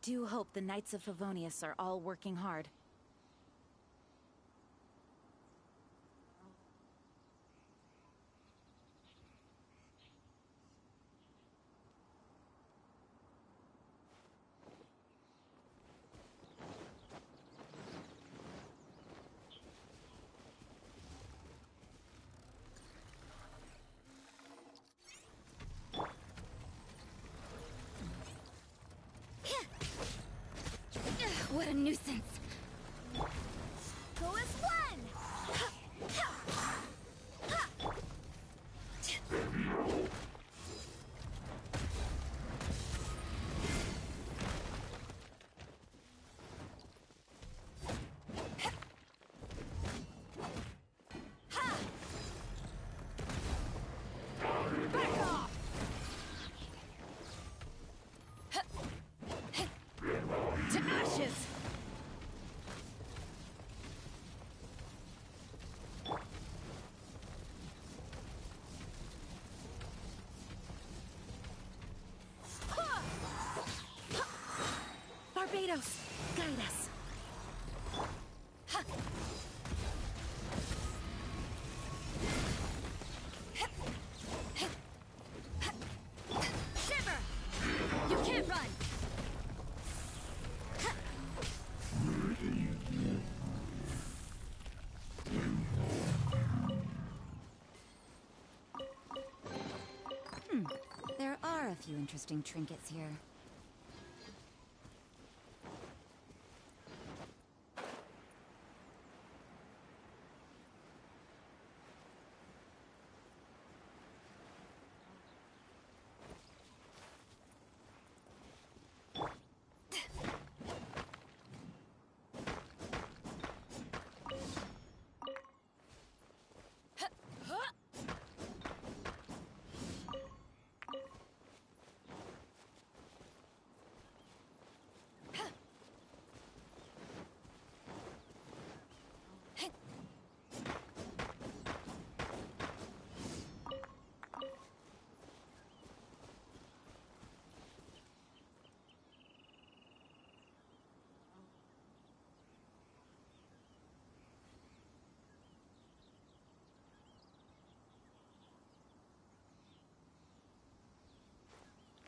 do hope the Knights of Favonius are all working hard. What a nuisance! Go as one! Back off! To ashes! Barbados, guide us. Shiver! You can't run! There are a few interesting trinkets here.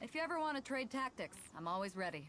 If you ever want to trade tactics, I'm always ready.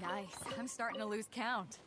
Nice. I'm starting to lose count.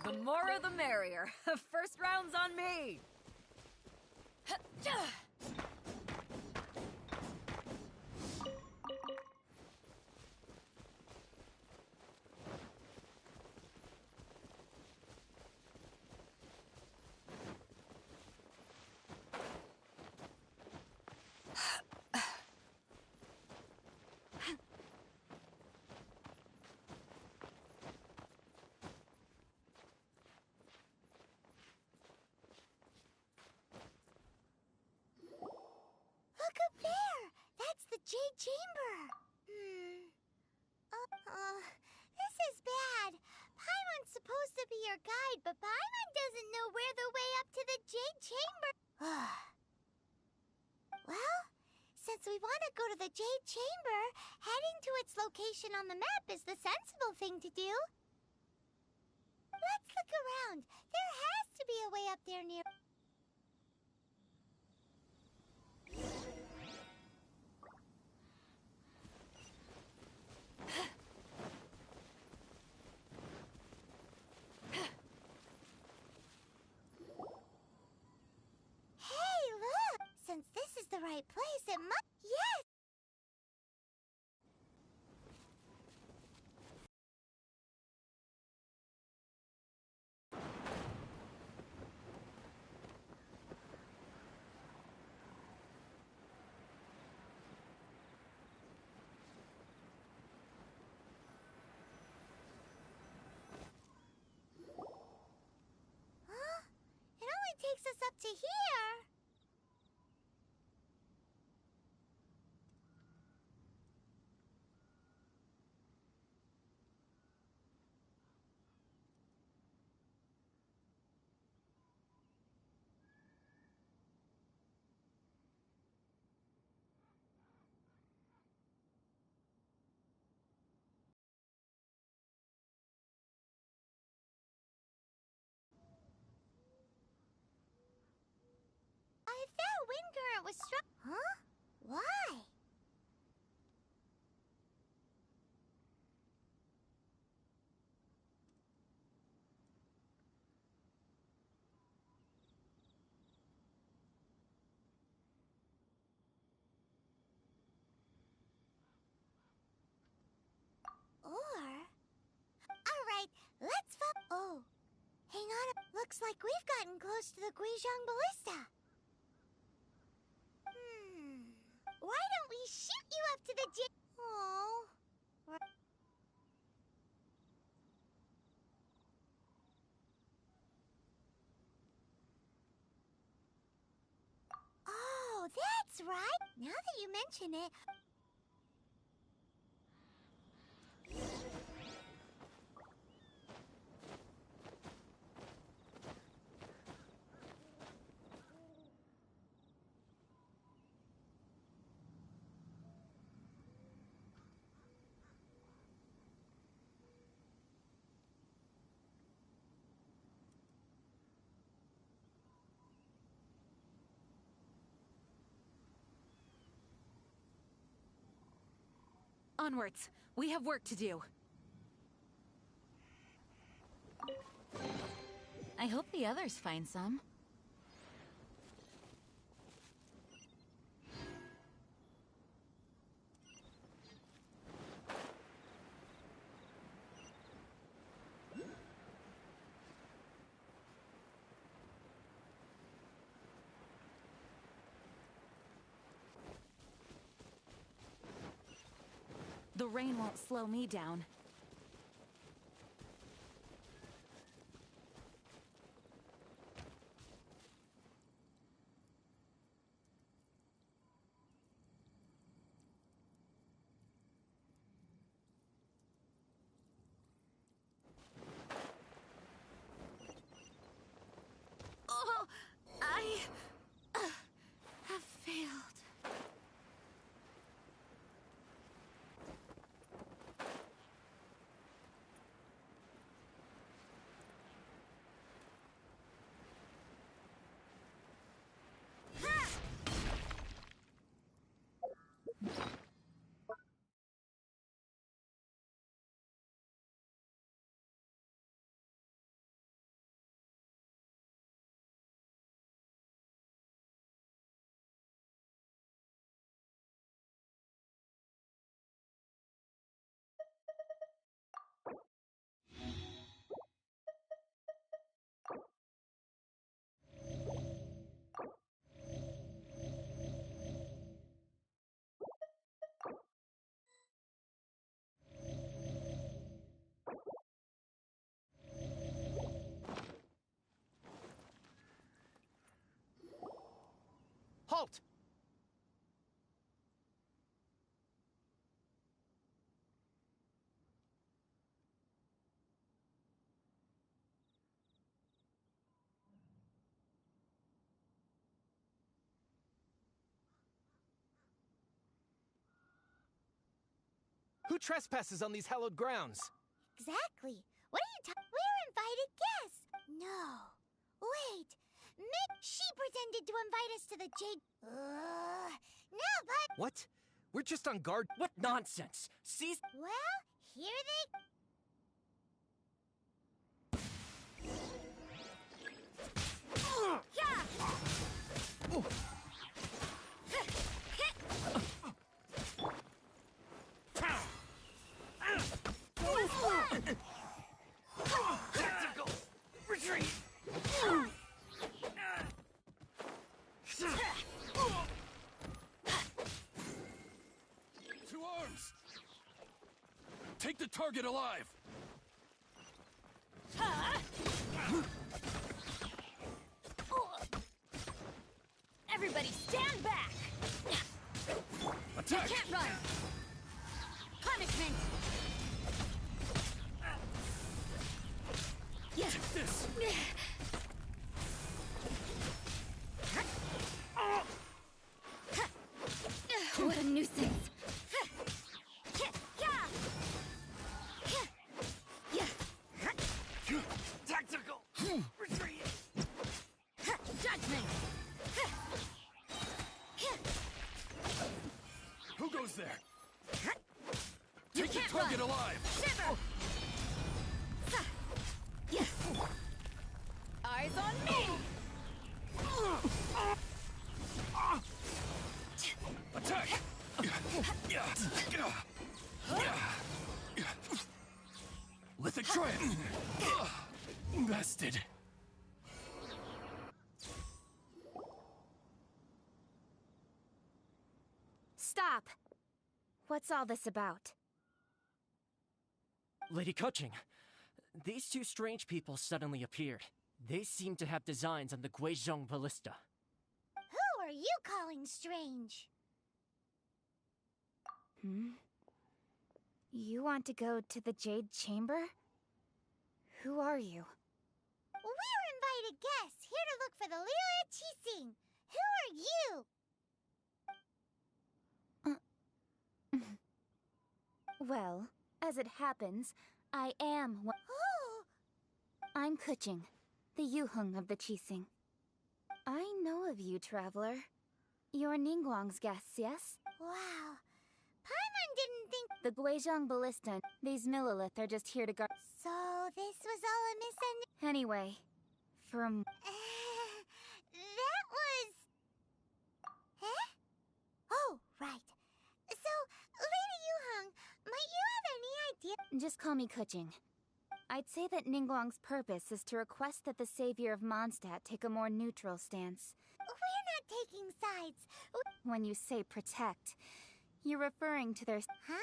The more the merrier. First round's on me. right, but Paimon doesn't know where the way up to the Jade Chamber. Well, since we want to go to the Jade Chamber, heading to its location on the map is the sensible thing to do. Let's look around. There has to be a way up there near... Hey, look! Since this is the right place, it must... Yes! Huh? It only takes us up to here. If that wind current was strong... Huh? Why? Alright, let's Oh, hang on. Looks like we've gotten close to the Guizhong Ballista. Why don't we shoot you up to the Oh. Oh, that's right. Now that you mention it... Onwards. We have work to do. I hope the others find some. The rain won't slow me down. Oh, I have failed. Halt! Who trespasses on these hallowed grounds? Exactly. What are you We're invited guests. No. Wait. She pretended to invite us to the Jade... no, but... What? We're just on guard. What nonsense! See? Well, here they... Tactical retreat! To arms! Take the target alive! Everybody stand back! Attack! Can't run! Punishment! Take this! What a nuisance. Tactical retreat! Judgment! Who goes there? Take the can't target run. alive! Shiver! Eyes on me! Attack! Lithic Triumph! Bested. Stop! What's all this about? Lady Kuching, these two strange people suddenly appeared. They seem to have designs on the Guizhong Ballista. Who are you calling strange? You want to go to the Jade Chamber? Who are you? We're invited guests, here to look for the Lira Qixing. Who are you? Well, as it happens, I am one. Oh, I'm Kuching, the Yuheng of the Qixing. I know of you, traveler. You're Ningguang's guests, yes? wow. Paimon didn't think... The Guizhong Ballista. These Millilith are just here to guard. So, this was all a misunderstanding. Anyway, from... That was... Huh? Oh, right. So, Lady Yuheng, might you have any idea... Just call me Kuching. I'd say that Ningguang's purpose is to request that the savior of Mondstadt take a more neutral stance. We're not taking sides. When you say protect, you're referring to their... Huh?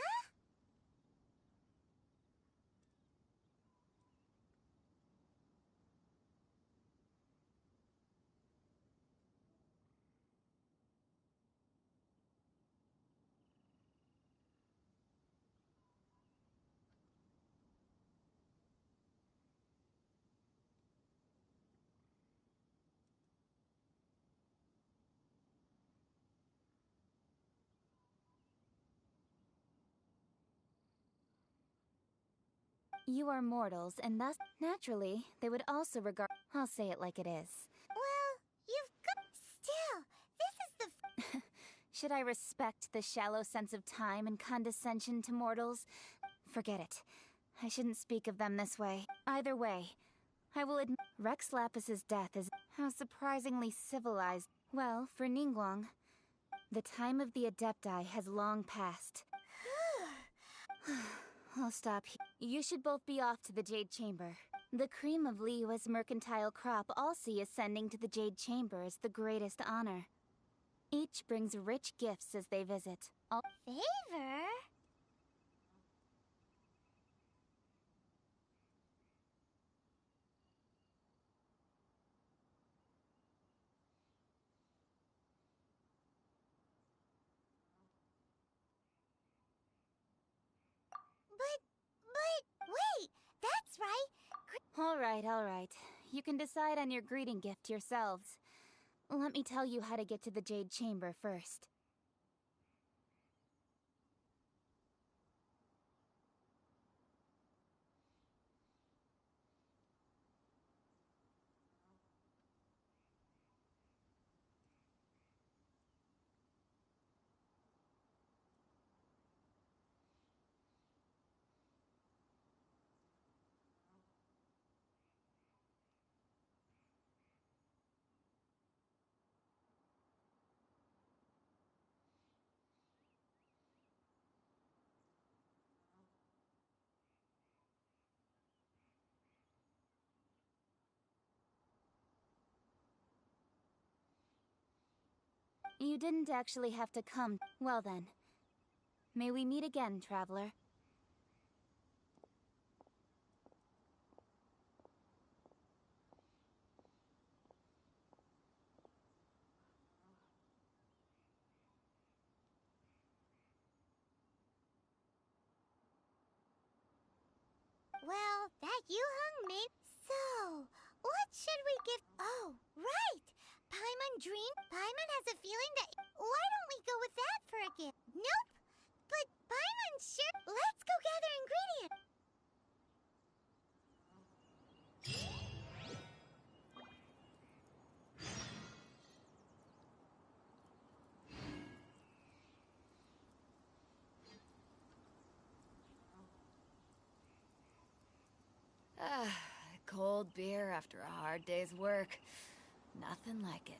You are mortals, and thus, naturally, they would also regard... I'll say it like it is. Well, you've got... Still, this is the... Should I respect the shallow sense of time and condescension to mortals? Forget it. I shouldn't speak of them this way. Either way, I will admit Rex Lapis's death is how surprisingly civilized. Well, for Ningguang, the time of the Adepti has long passed. I'll stop here. You should both be off to the Jade Chamber. The cream of Liyue's mercantile crop all see ascending to the Jade Chamber as the greatest honor. Each brings rich gifts as they visit. Favor? But, wait! That's right! All right. You can decide on your greeting gift yourselves. Let me tell you how to get to the Jade Chamber first. You didn't actually have to come. Well then. May we meet again, traveler. Well, that you hung me. So, what should we give? Oh, right! Paimon dream? Paimon has a feeling that. Why don't we go with that for a gift? Nope! But Paimon sure. Let's go gather ingredients. Cold beer after a hard day's work. Nothing like it.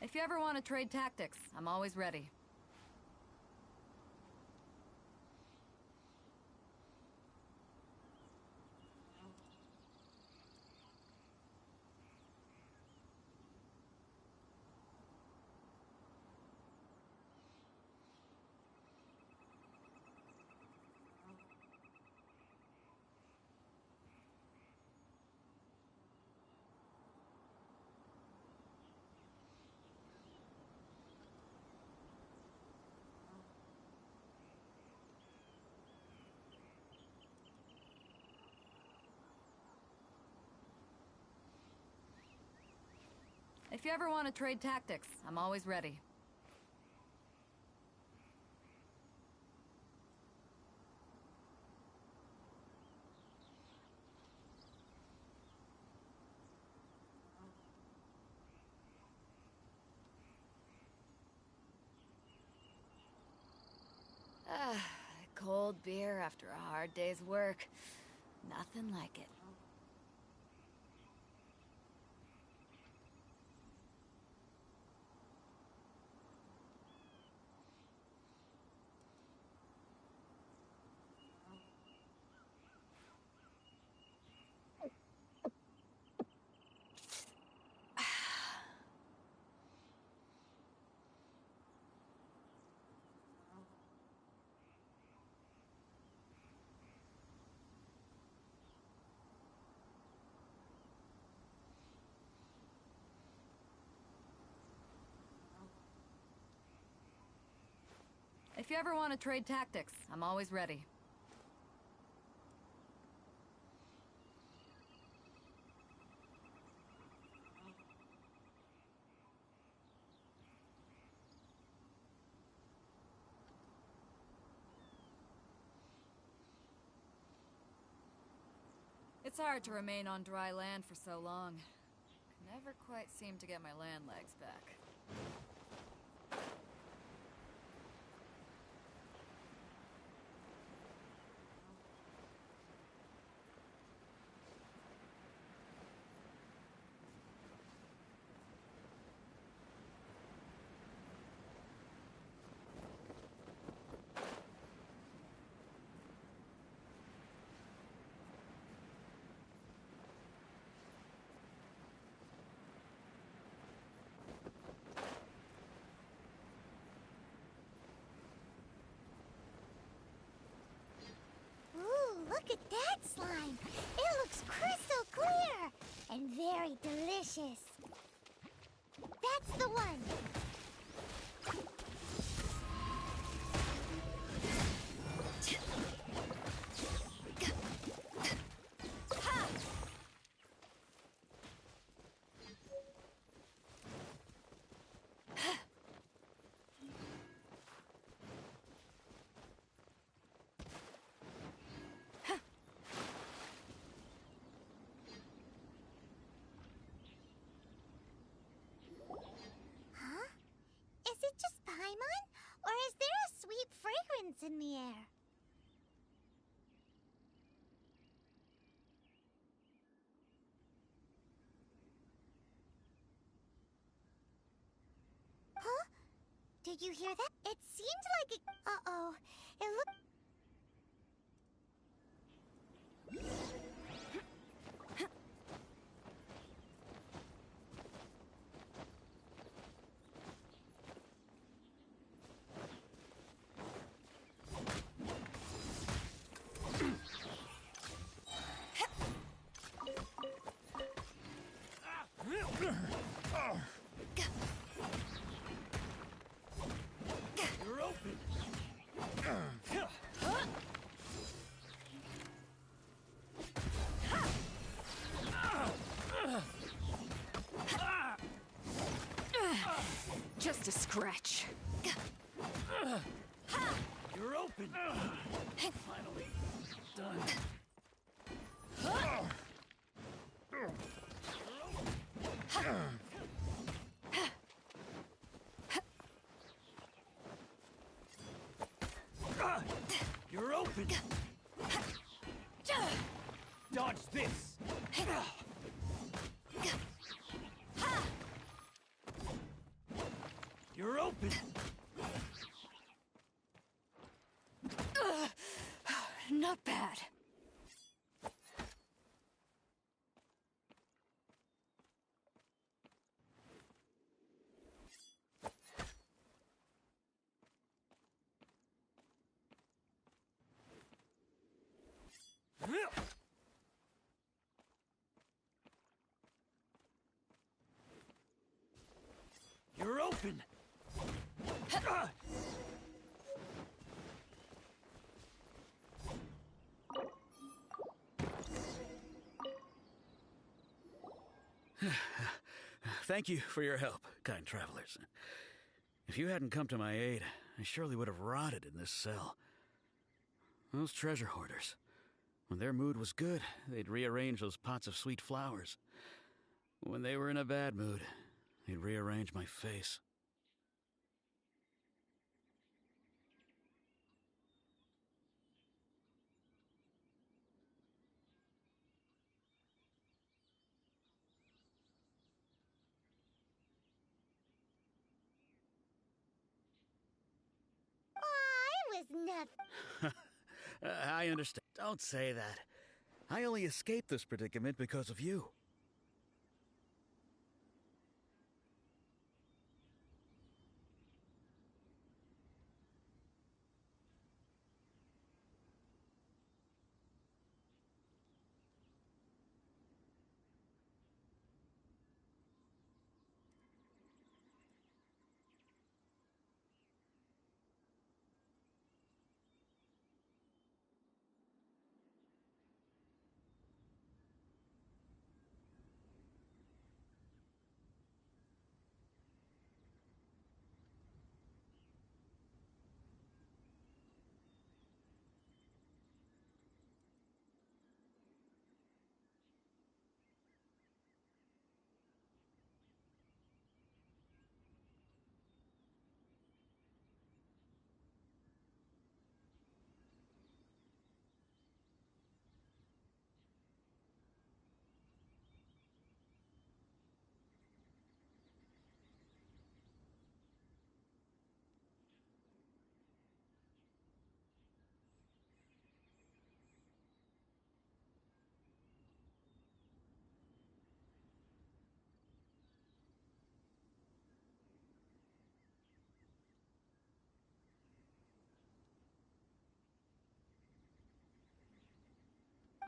If you ever want to trade tactics, I'm always ready. If you ever want to trade tactics, I'm always ready. Cold beer after a hard day's work. Nothing like it. If you ever want to trade tactics, I'm always ready. It's hard to remain on dry land for so long. Never quite seem to get my land legs back. Ooh, look at that slime! It looks crystal clear! And very delicious. That's the one! Huh? Did you hear that? It seemed like it... Uh-oh. It looked... You're open. Just a scratch. You're open. Finally done. You're open. Dodge this. You're open. Not bad. You're open. Thank you for your help, kind travelers. If you hadn't come to my aid, I surely would have rotted in this cell. Those treasure hoarders, when their mood was good, they'd rearrange those pots of sweet flowers. When they were in a bad mood, they'd rearrange my face. I was nothing. I understand. Don't say that. I only escaped this predicament because of you.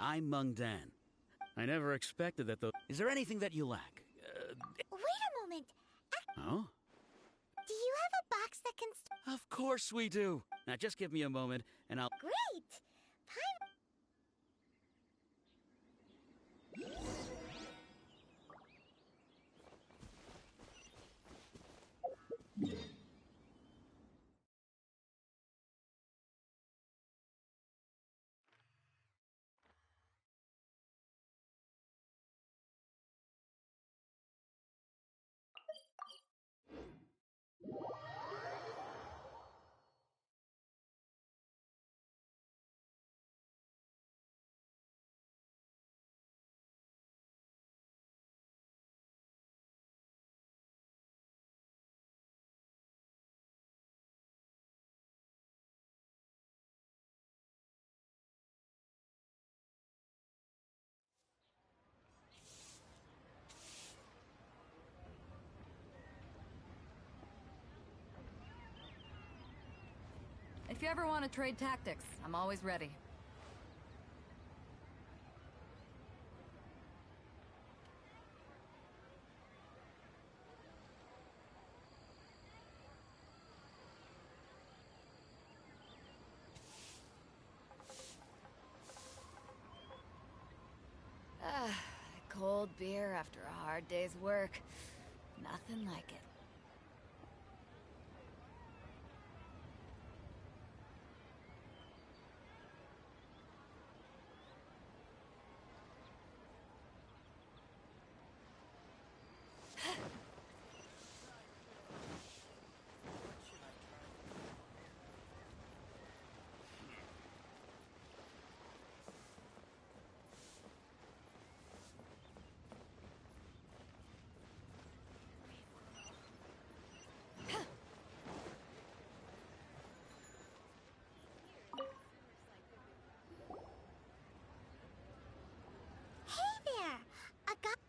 I'm Mung Dan. I never expected that, though. Is there anything that you lack? Wait a moment. Oh? Do you have a box that can... Of course we do. Now just give me a moment, and I'll... Great! you ever want to trade tactics, I'm always ready. Cold beer after a hard day's work. Nothing like it.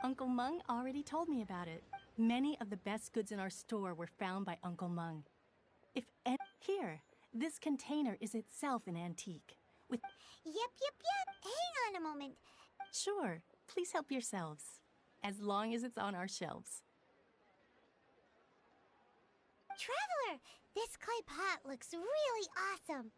Uncle Mung already told me about it. Many of the best goods in our store were found by Uncle Mung. Here, this container is itself an antique. With Yep. Hang on a moment. Sure, please help yourselves. As long as it's on our shelves. Traveler, this clay pot looks really awesome.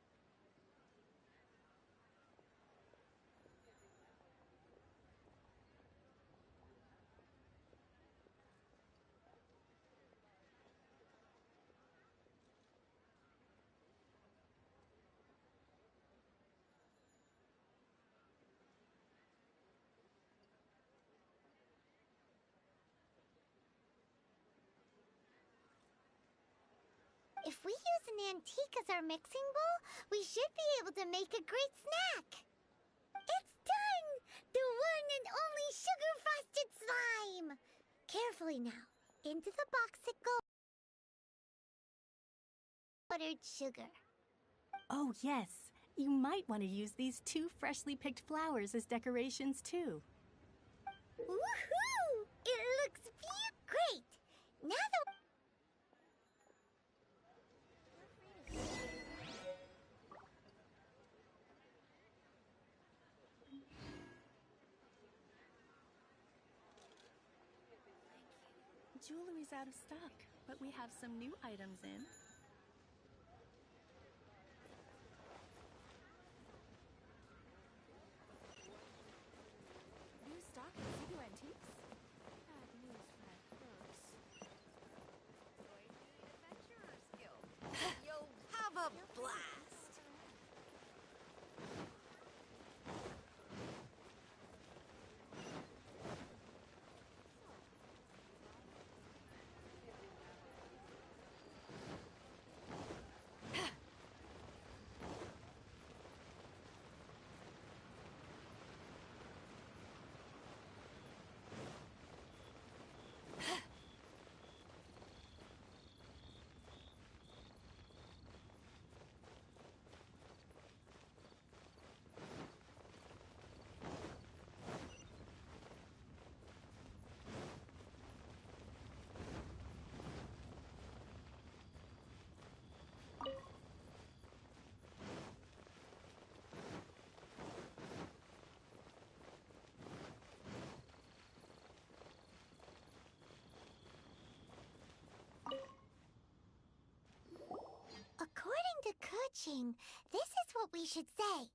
If we use an antique as our mixing bowl, we should be able to make a great snack. It's done! The one and only sugar-frosted slime! Carefully now. Into the box it goes. Buttered sugar. Oh yes, you might want to use these 2 freshly picked flowers as decorations too. Woohoo! It looks great! Now the... Jewelry's out of stock, but we have some new items in. New stock in Ziggo Antiques? Bad news for my purse. Adventurers Guild. You'll have a blast. According to Kuching, this is what we should say.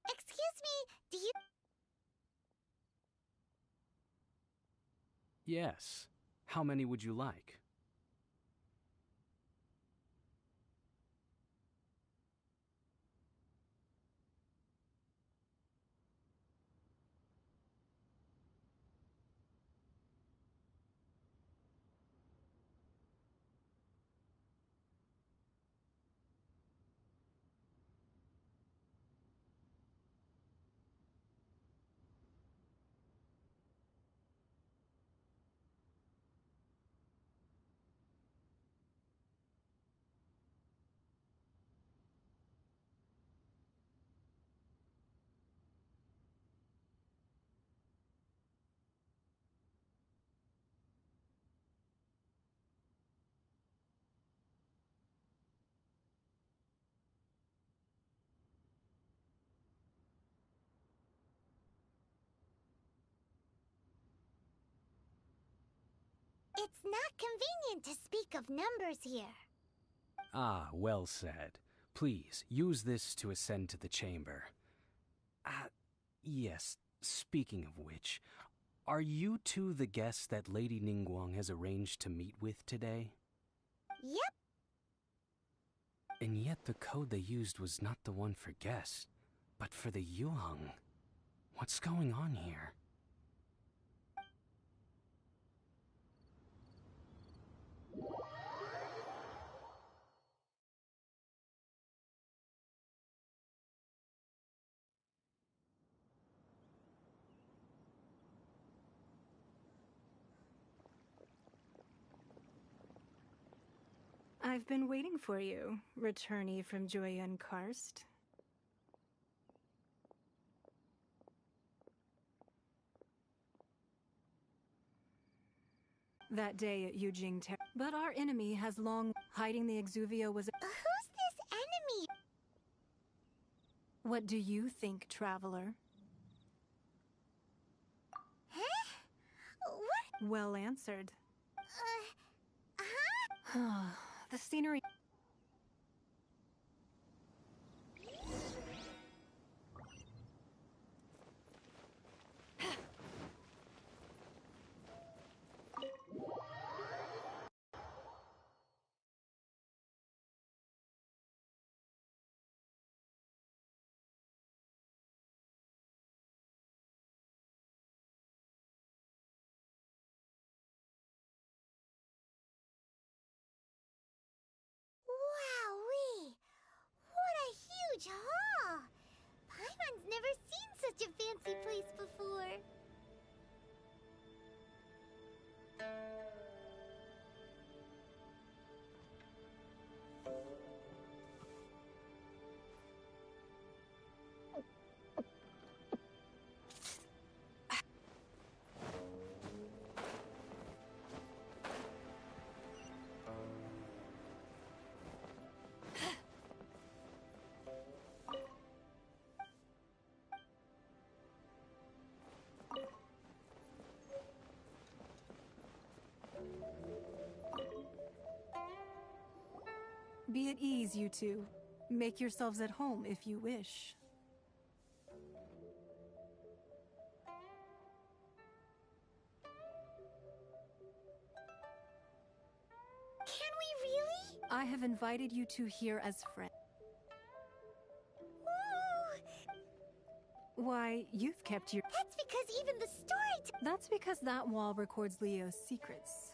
Excuse me, do you... Yes. How many would you like? It's not convenient to speak of numbers here. Ah, well said. Please, use this to ascend to the chamber. Yes, speaking of which, are you two the guests that Lady Ningguang has arranged to meet with today? Yep. And yet the code they used was not the one for guests, but for the Yuheng. What's going on here? I've been waiting for you, returnee from Joyun Karst. That day at Yujing Ter- But our enemy has long... Hiding the Exuvia was... Who's this enemy? What do you think, traveler? Huh? What? Well answered. Huh? The scenery... Wowee! What a huge hall! Paimon's never seen such a fancy place before. Be at ease, you two. Make yourselves at home if you wish. Can we really? I have invited you two here as friends. Woo! Why, you've kept your... That's because even the story... That's because that wall records Leo's secrets.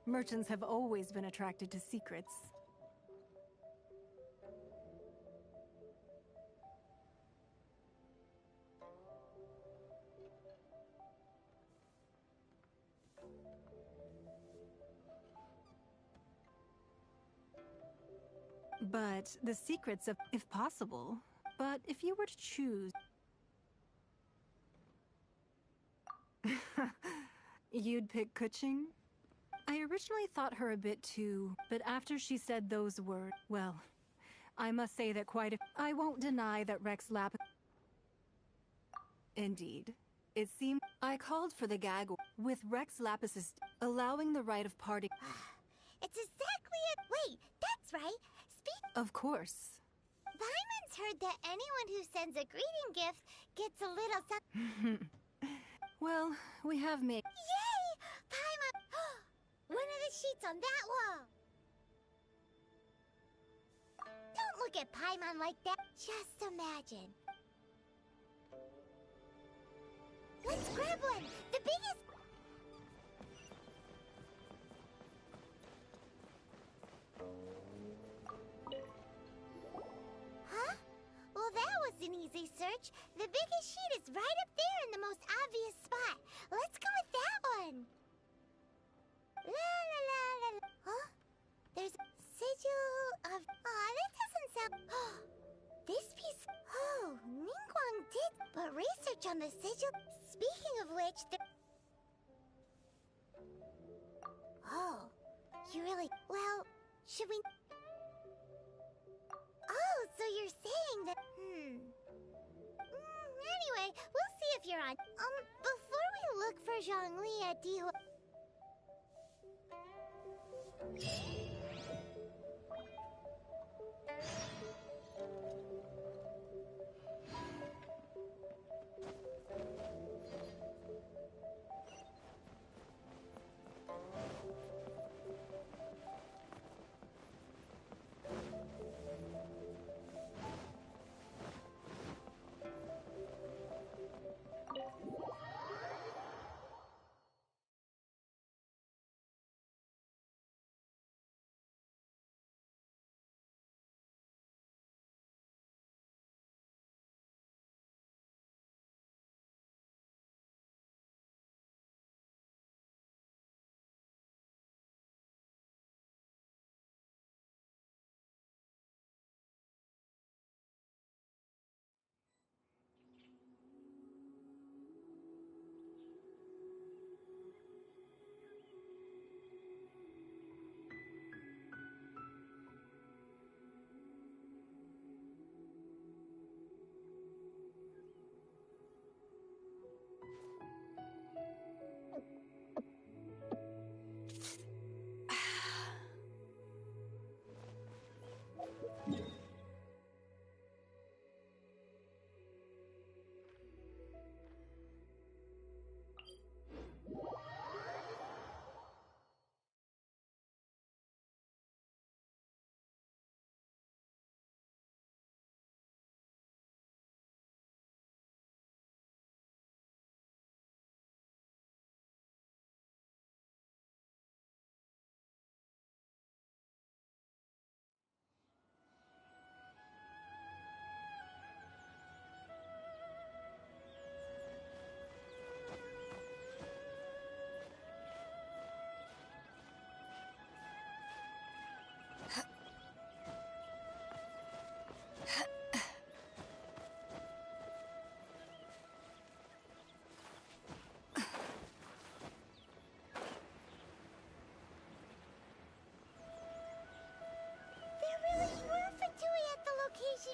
Merchants have always been attracted to secrets. But the secrets of, if possible. But if you were to choose... You'd pick Kuching? I originally thought her a bit too, but after she said those words, well, I must say that quite a... I won't deny that Rex Lap... Indeed. It seemed... I called for the gag with Rex Lapis's... allowing the right of party... It's exactly it. Wait, that's right. Of course. Paimon's heard that anyone who sends a greeting gift gets a little something. Well, we have made... Yay! Paimon! One of the sheets on that wall! Don't look at Paimon like that. Just imagine. Let's grab one! The biggest... Huh? Well, that was an easy search. The biggest sheet is right up there in the most obvious spot. Let's go with that one. La la la la la. Huh? There's a sigil of... Aw, that doesn't sound... This piece... Oh, Ningguang did... But research on the sigil... Speaking of which, Oh, you really... Well, should we... Oh, so you're saying that... Anyway, we'll see if you're on... Before we look for Zhongli at Dihu...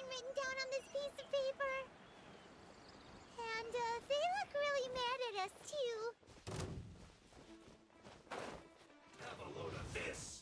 Written down on this piece of paper. And, they look really mad at us, too. Have a load of this!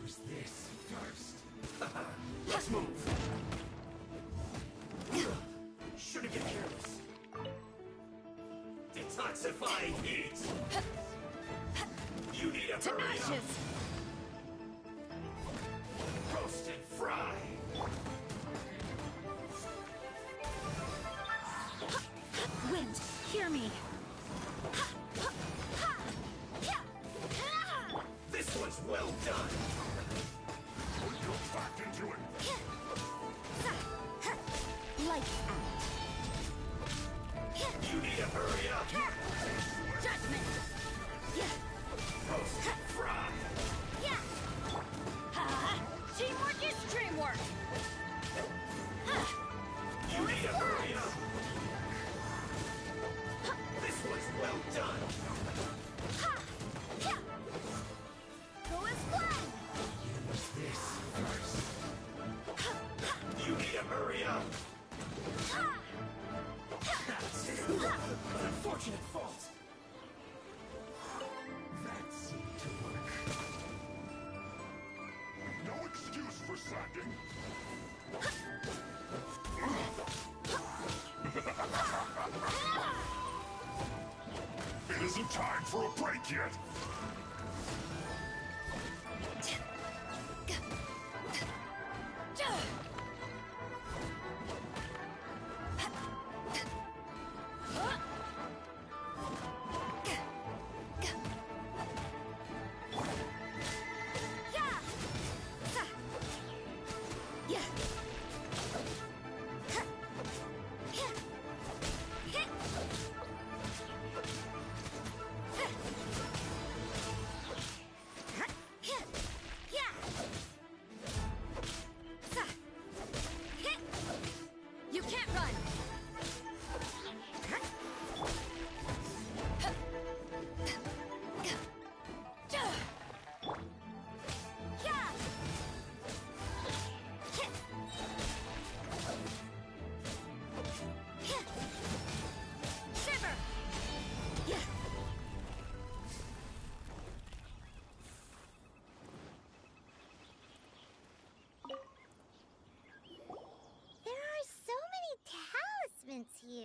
Use this first. Let's move. Shouldn't get careless. Detoxifying heat. You need a hurry up. Roast and fry. Wind, hear me. This one's well done. Put your back into it. Lights out. You need to hurry up. Judgment. Roast and fry. Teamwork is dreamwork. You need to hurry up. This one's well done. Go as planned. Use this first. You need to hurry up. That's it. An unfortunate fault. That seemed to work. No excuse for slacking. It isn't time for a break yet.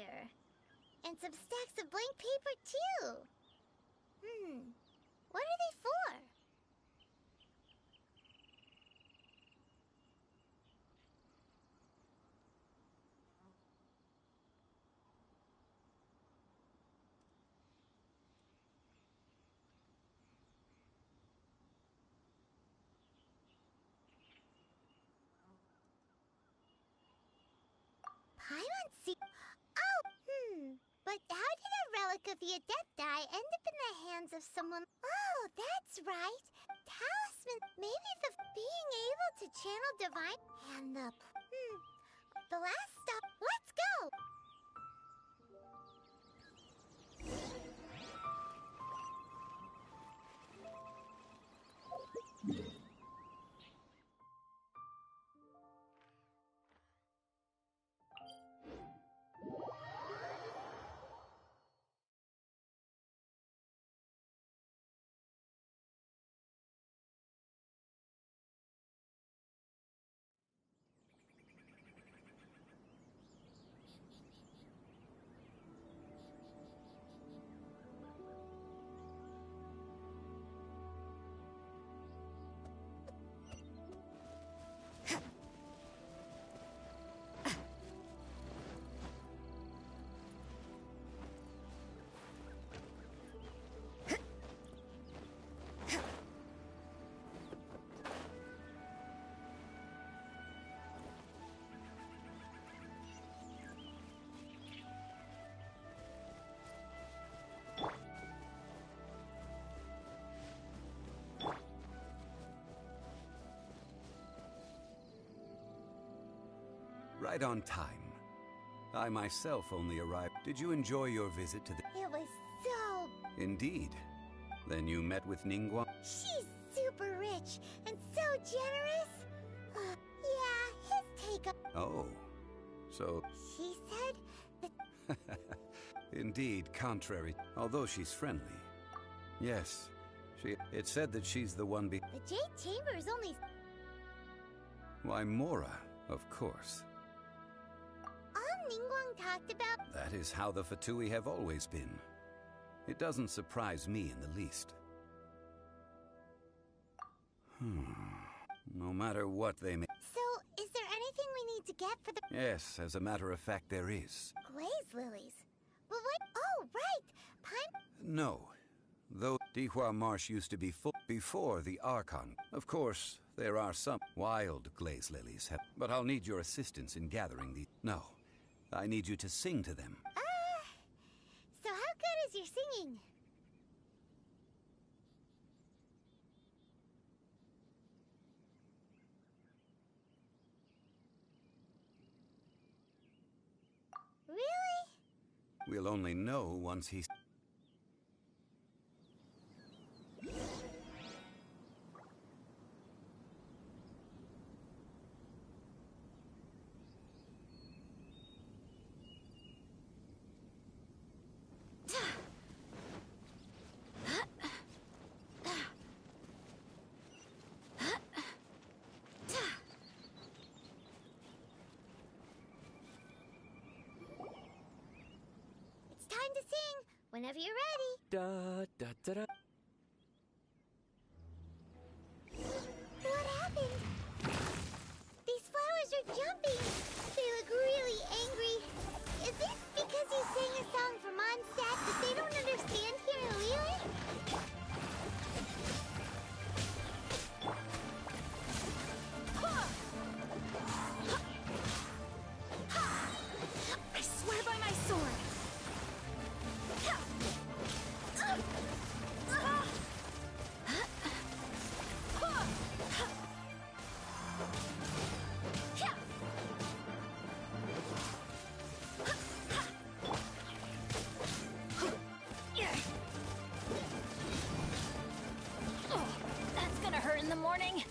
here. And some stacks of blank paper, too. What are they for? Paimon see. Oh, But how did a relic of the Adepti end up in the hands of someone? Oh, that's right. Talisman. Maybe the being able to channel divine and the last stop. Let's go. Right on time. I myself only arrived. Did you enjoy your visit to the... It was so... Indeed. Then you met with Ningguang? She's super rich and so generous. Yeah, his take on... Oh. So... She said that... Indeed, contrary. Although she's friendly. Yes. It said that she's the one The Jade Chamber is only... Why, Mora, of course. All Ningguang talked about... That is how the Fatui have always been. It doesn't surprise me in the least. No matter what they may... So, is there anything we need to get for the... Yes, as a matter of fact, there is. Glaze lilies? But what... Oh, right! No. Though Dihua Marsh used to be full before the Archon. Of course, there are some wild glaze lilies, but I'll need your assistance in gathering the... No, I need you to sing to them. So how good is your singing? Really? We'll only know once he's... It's time to sing, whenever you're ready. Da da da da. What happened? These flowers are jumping. They look really angry. Is it because you sang a song for Mondstadt that they don't understand here in Liyue? I swear by my sword! That's gonna hurt in the morning.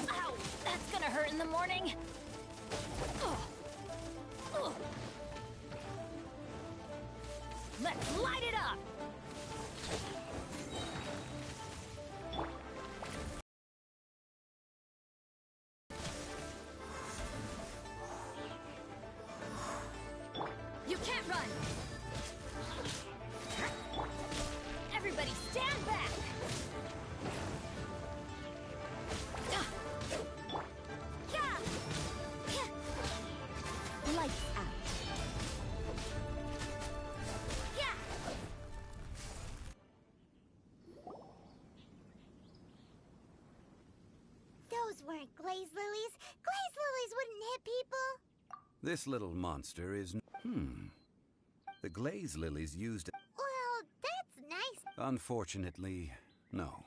Ow! That's gonna hurt in the morning. Let's light it up! Those weren't glaze lilies. Glaze lilies wouldn't hit people. This little monster is... The glaze lilies used... Well, that's nice. Unfortunately, no.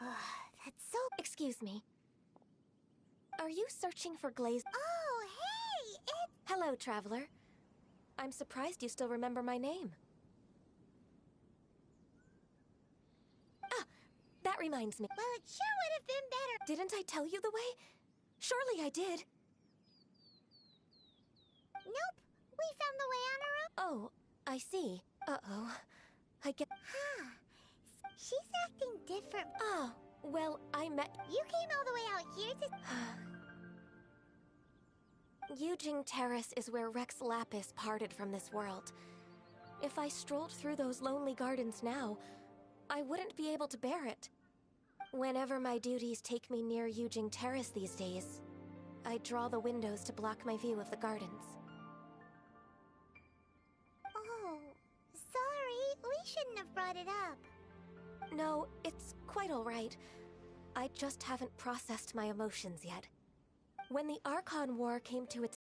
That's so... Excuse me. Are you searching for glaze? Oh, hey! Hello, traveler. I'm surprised you still remember my name. Ah, that reminds me. Well, it sure would have been better. Didn't I tell you the way? Surely I did. Nope. We found the way on our own. Oh, I see. Uh-oh. I get... Huh. She's acting different. Oh, well, I met... You came all the way out here to... Yujing Terrace is where Rex Lapis parted from this world. If I strolled through those lonely gardens now, I wouldn't be able to bear it. Whenever my duties take me near Yujing Terrace these days, I draw the windows to block my view of the gardens. Oh, sorry. We shouldn't have brought it up. No, it's quite all right. I just haven't processed my emotions yet. When the Archon War came to its...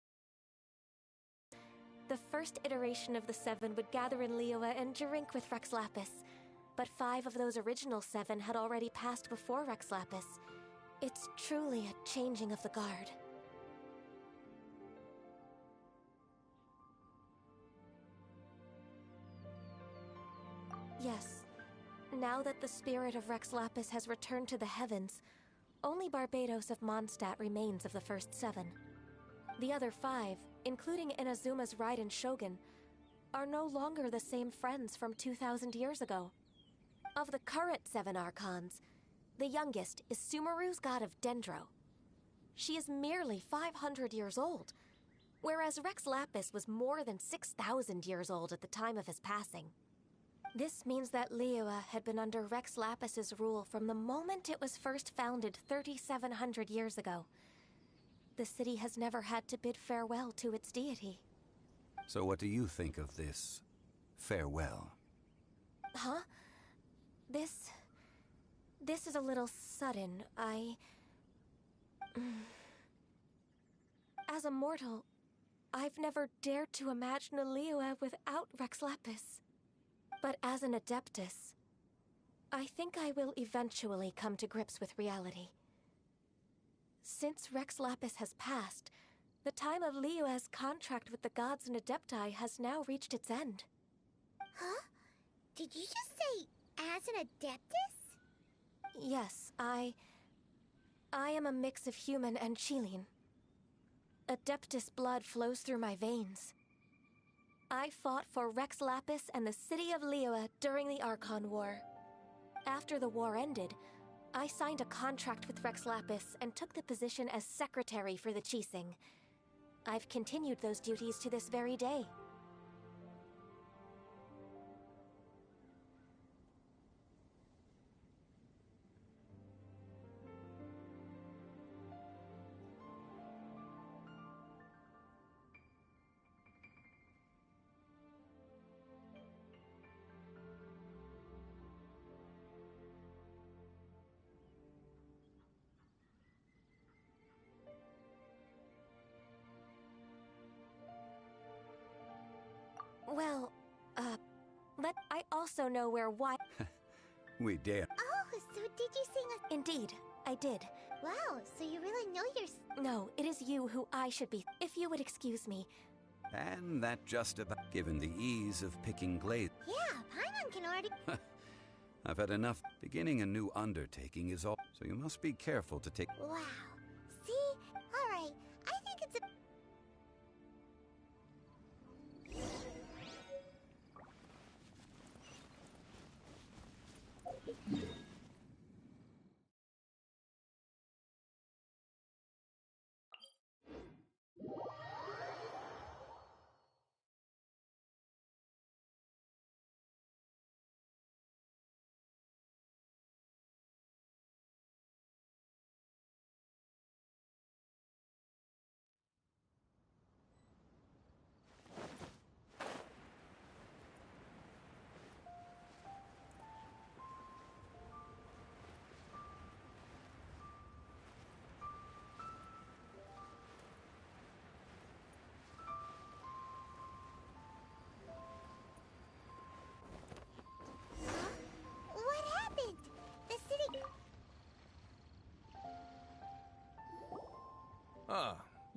The first iteration of the Seven would gather in Liyue and drink with Rex Lapis. But 5 of those original 7 had already passed before Rex Lapis. It's truly a changing of the guard. Yes. Now that the spirit of Rex Lapis has returned to the heavens, only Barbados of Mondstadt remains of the first 7. The other 5, including Inazuma's Raiden Shogun, are no longer the same friends from 2,000 years ago. Of the current 7 Archons, the youngest is Sumeru's god of Dendro. She is merely 500 years old, whereas Rex Lapis was more than 6,000 years old at the time of his passing. This means that Liyue had been under Rex Lapis's rule from the moment it was first founded 3,700 years ago. The city has never had to bid farewell to its deity. So what do you think of this farewell? Huh? This is a little sudden. As a mortal, I've never dared to imagine a Liyue without Rex Lapis. But as an Adeptus, I think I will eventually come to grips with reality. Since Rex Lapis has passed, the time of Liyue's contract with the gods and Adepti has now reached its end. Huh? Did you just say, as an Adeptus? Yes, I am a mix of human and Chilean. Adeptus blood flows through my veins. I fought for Rex Lapis and the city of Liyue during the Archon War. After the war ended, I signed a contract with Rex Lapis and took the position as secretary for the Qixing. I've continued those duties to this very day. Well, I also know where We dare. Oh, so did you sing a... Indeed, I did. Wow, so you really know your... No, it is you who I should be. If you would excuse me. And that just about... Given the ease of picking glaze... Yeah, Paimon can already... I've had enough. Beginning a new undertaking is all... So you must be careful to take... Wow.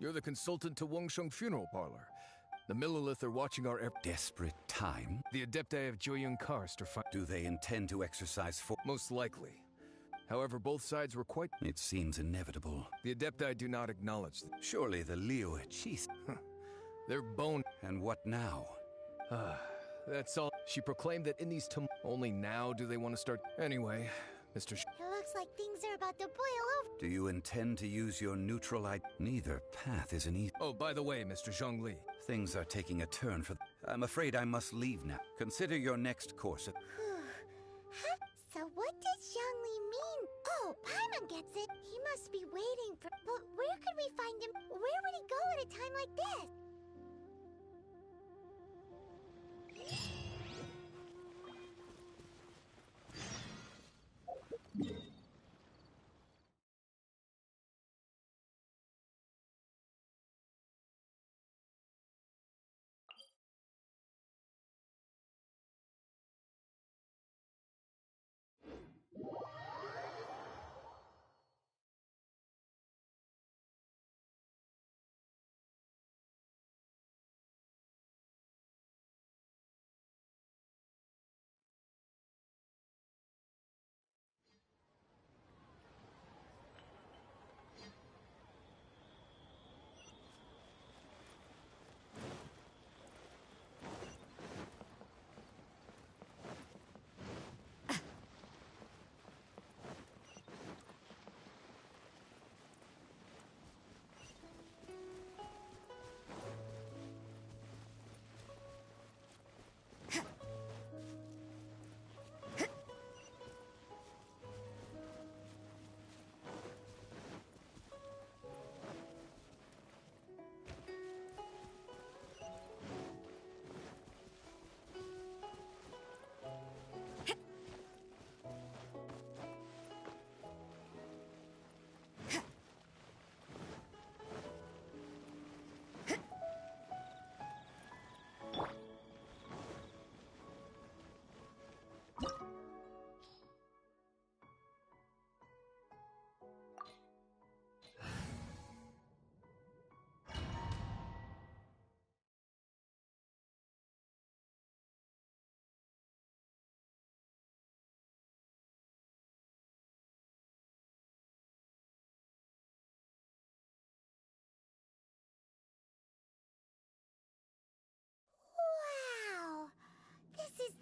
You're the consultant to Wengsheng Funeral Parlor. The Millilith are watching our desperate time. The Adepti of Joyun Karst are Do they intend to exercise force? Most likely. However, both sides were quite... It seems inevitable. The Adepti do not acknowledge them. Surely the Leo Chis. They're bone... And what now? That's all. She proclaimed that in these only now do they want to start... Anyway, Mr. It looks like things are about to boil over. Do you intend to use your neutral Neither path is an easy... Oh, by the way, Mr. Zhongli. Things are taking a turn for... I'm afraid I must leave now. Consider your next course at... So what does Zhongli mean? Oh, Paimon gets it. He must be waiting for... But where could we find him? Where would he go at a time like this?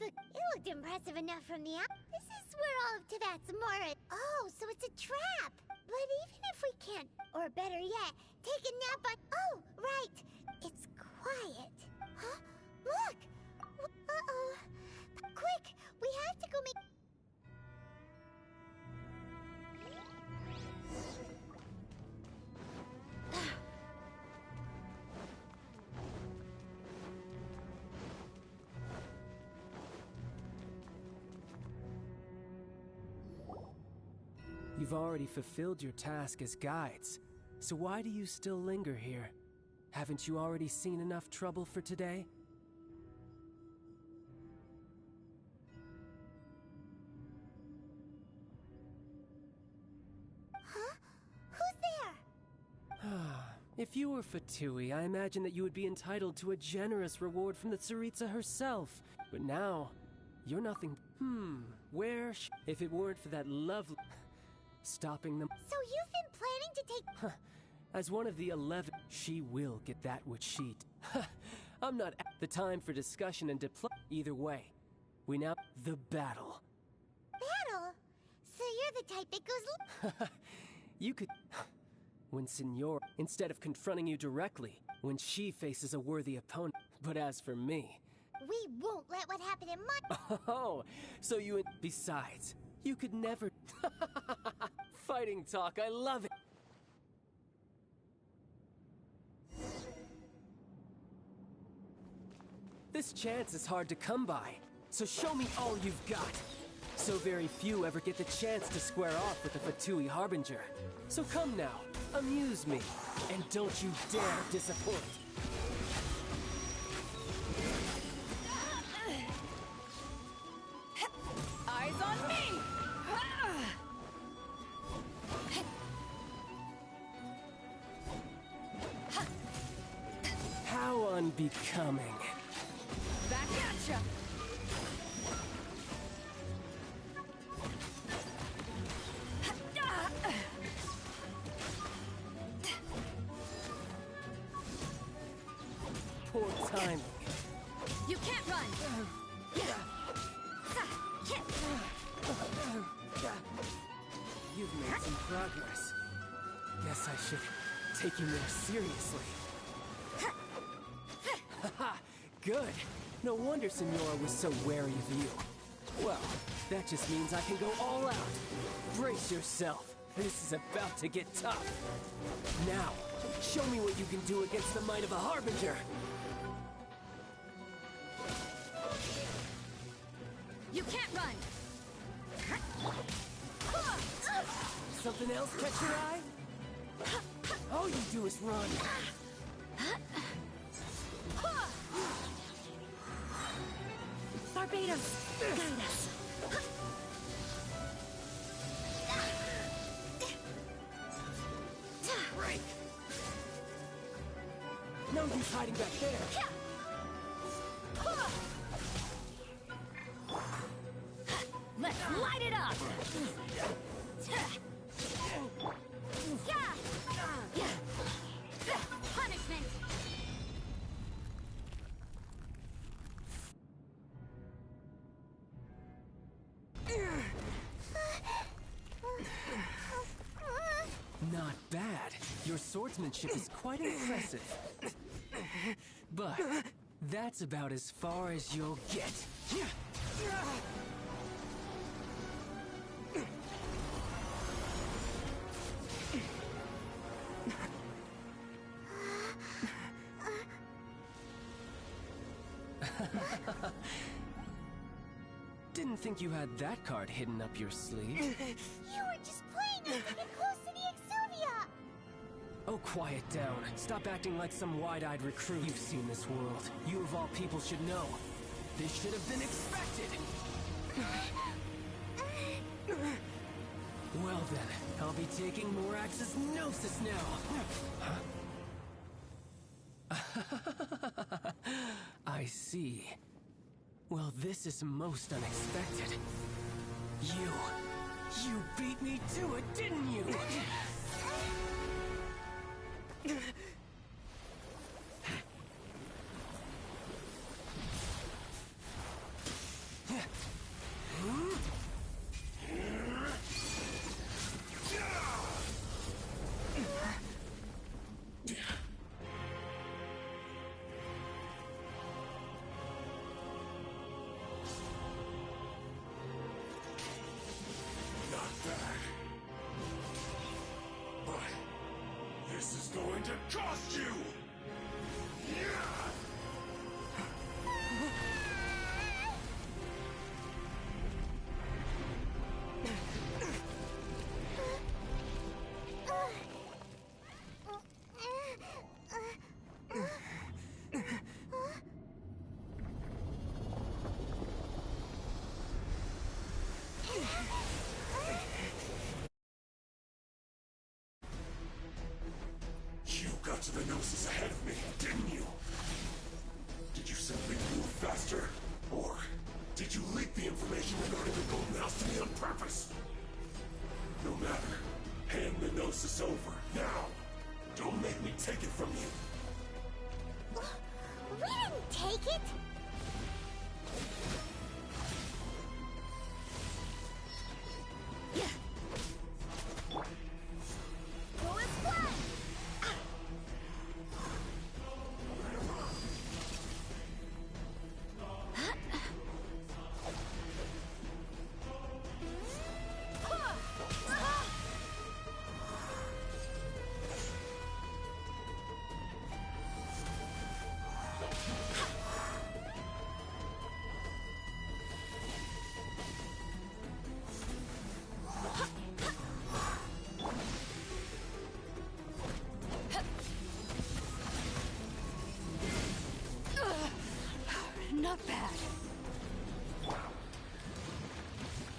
It looked impressive enough from the out. This is where all of Teyvat's Mora... Oh, so it's a trap. But even if we can't, or better yet, take a nap on... Oh, right. It's quiet. Huh? Look! Uh-oh. Quick, we have to go make... You've already fulfilled your task as guides, so why do you still linger here? Haven't you already seen enough trouble for today? Huh? Who's there? If you were Fatui, I imagine that you would be entitled to a generous reward from the Tsaritsa herself. But now, you're nothing... if it weren't for that lovely... stopping them... So you've been planning to take... As one of the 11, she will get that which she... I'm not at the time for discussion and Either way, we now... The battle. Battle? So you're the type that goes... You could... When Signor... Instead of confronting you directly, when she faces a worthy opponent. But as for me... We won't let what happened in my... Oh, so you... Besides, you could never... Fighting talk, I love it! This chance is hard to come by, so show me all you've got. So very few ever get the chance to square off with the Fatui Harbinger. So come now, amuse me, and don't you dare disappoint. Eyes on me! becoming. Back at ya! Poor timing. You can't run! You've made some progress. Guess I should take you more seriously. Haha, good. No wonder Senora was so wary of you. Well, that just means I can go all out. Brace yourself. This is about to get tough. Now, show me what you can do against the might of a Harbinger. You can't run! Something else catch your eye? All you do is run. Barbados, guide us. Break. No use hiding back there. Let's light it up! Punishment! Not bad. Your swordsmanship is quite impressive. But that's about as far as you'll get. Didn't think you had that card hidden up your sleeve. You were just playing us to get close to the Exuvia! Oh, quiet down. Stop acting like some wide-eyed recruit. You've seen this world. You of all people should know. This should have been expected! Well then, I'll be taking Morax's Gnosis now! I see. Well, this is most unexpected. You beat me to it, didn't you? This is going to cost you! You got to the Gnosis ahead of me, didn't you? Did you simply move faster? Or did you leak the information regarding the Golden House to me on purpose? No matter. Hand the Gnosis over, now. Don't make me take it from you. We didn't take it! Not bad.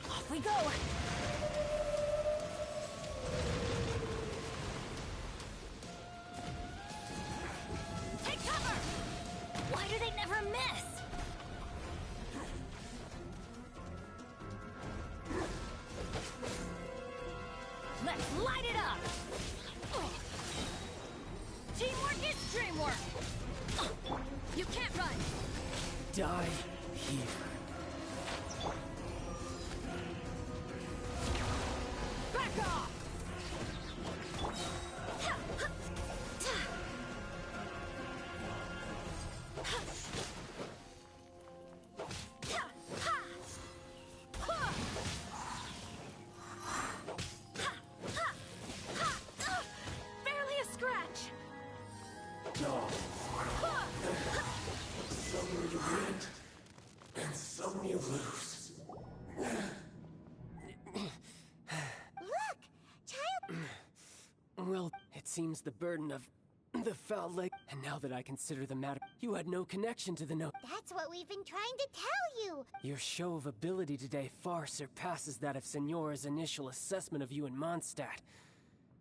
Off we go! Take cover! do they never miss? Let's light it up! Teamwork is dreamwork! You can't run! Die here. Back off! Barely a scratch! Some you win, and some you lose. Look! Child... Well, it seems the burden of the foul leg. And now that I consider the matter, you had no connection to the note. That's what we've been trying to tell you! Your show of ability today far surpasses that of Senora's initial assessment of you in Mondstadt.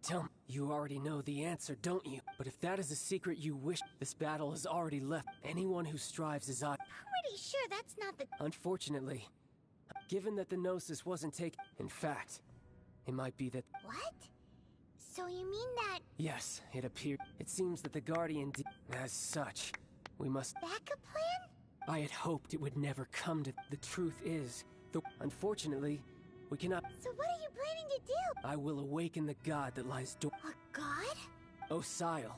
Tell me, you already know the answer, don't you? But if that is a secret you wish, this battle is already left. Anyone who strives is odd. Pretty sure that's not the... Unfortunately, given that the Gnosis wasn't taken... In fact, it might be that... What? So you mean that... Yes, it appeared. It seems that the Guardian... As such, we must... Backup plan? I had hoped it would never come to... The truth is, unfortunately, we cannot... So what are you planning to do? I will awaken the god that lies A god? Osile,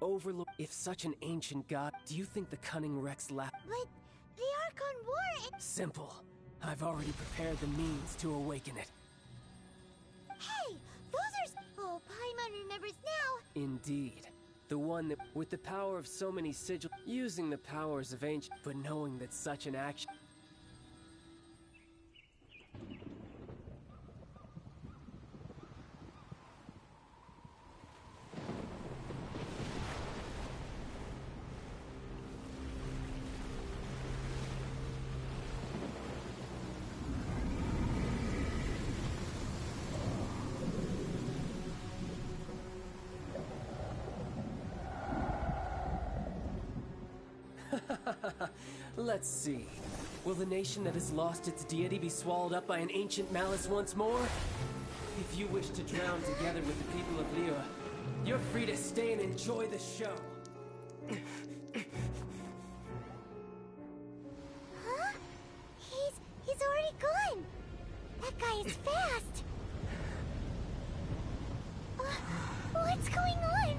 overlook... If such an ancient god, do you think the cunning Rex Lap... But the Archon War... Simple. I've already prepared the means to awaken it. Hey! Those are... Oh, Paimon remembers now! Indeed. The one that, with the power of so many sigils, using the powers of ancient, but knowing that such an action... Let's see. Will the nation that has lost its deity be swallowed up by an ancient malice once more? If you wish to drown together with the people of Liyue, you're free to stay and enjoy the show. Huh? He's already gone! That guy is fast! What's going on?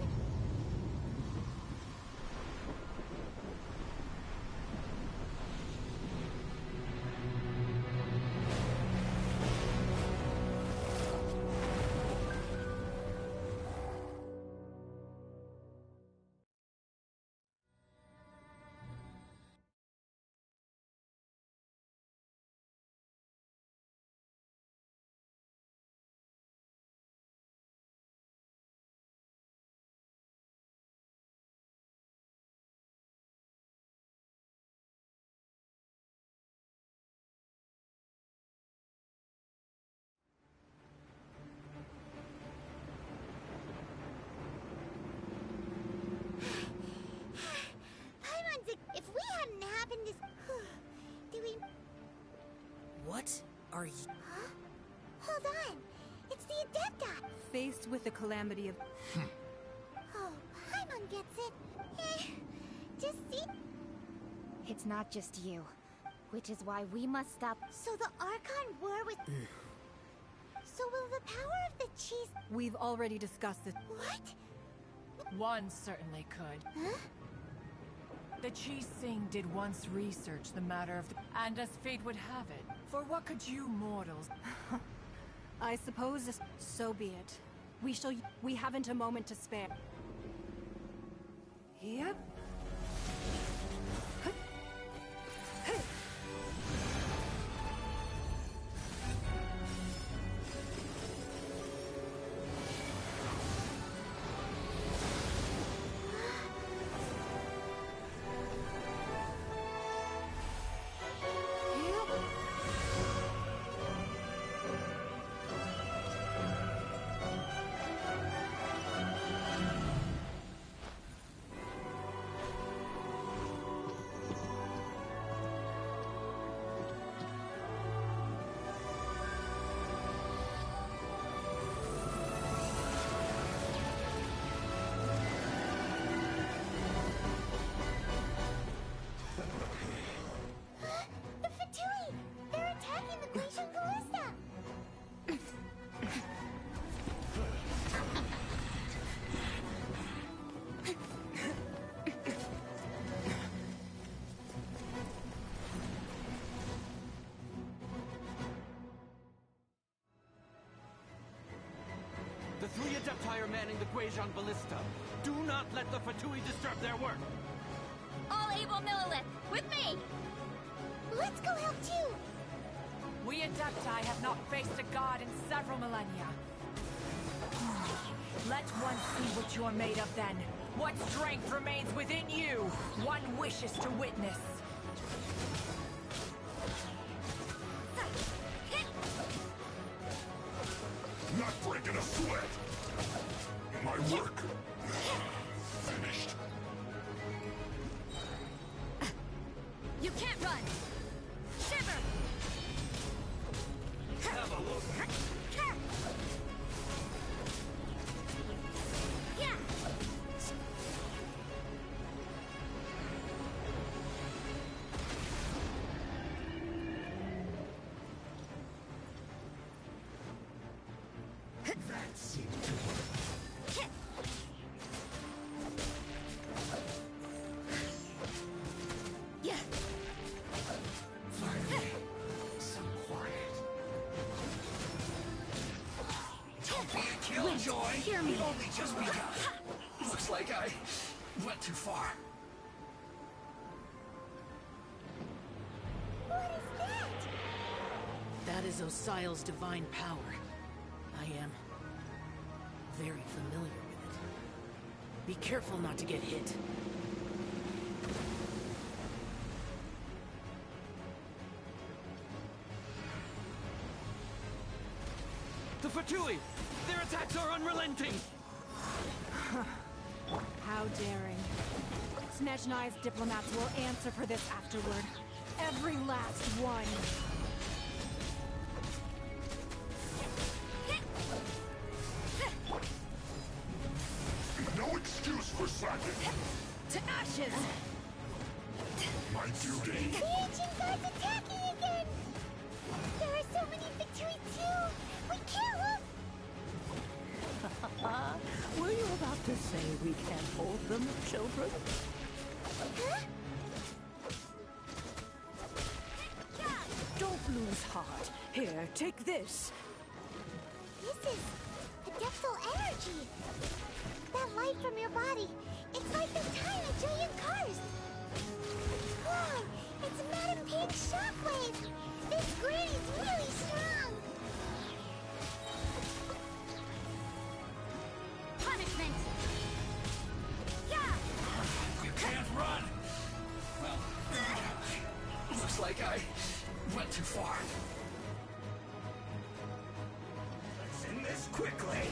If we hadn't happened this... Do we... What are you... Huh? Hold on. It's the Adepti. Faced with the calamity of... Oh, Paimon gets it. Just see... It's not just you, which is why we must stop. So the Archon War with... So will the power of the cheese... We've already discussed this. What? One certainly could. Huh? The Cheese Sing did once research the matter of and as fate would have it, for what could you mortals... I suppose so be it. We haven't a moment to spare. Yep. vampire manning the Guizhong ballista. Do not let the Fatui disturb their work. All able Millilith, with me! Let's go help too! We Adepti have not faced a god in several millennia. Let one see what you're made of then. What strength remains within you? One wishes to witness. Not breaking a sweat. My work finished. You can't run! Shiver! Have a look. Yeah! That seemed to work. Yeah! Finally, some quiet. Don't be a killjoy. Hear me. We've only just begun. Looks like I went too far. What is that? That is Osial's divine power. I am very familiar with it. Be careful not to get hit. The Fatui! Their attacks are unrelenting! How daring. Snezhnai's diplomats will answer for this afterward. Every last one. No excuse for slacking. To ashes! My duty. The ancient god's attacking again! There are so many victories too! We can't lose! Were you about to say we can't hold them, children? Huh? Don't lose heart. Here, take this. This is adeptal energy! That light from your body, it's like the tiny Julian cars! Whoa! It's a Madam Pig shockwave! This granny's really strong! Punishment! Yeah! You can't run. Well, looks like I went too far. Let's end this quickly.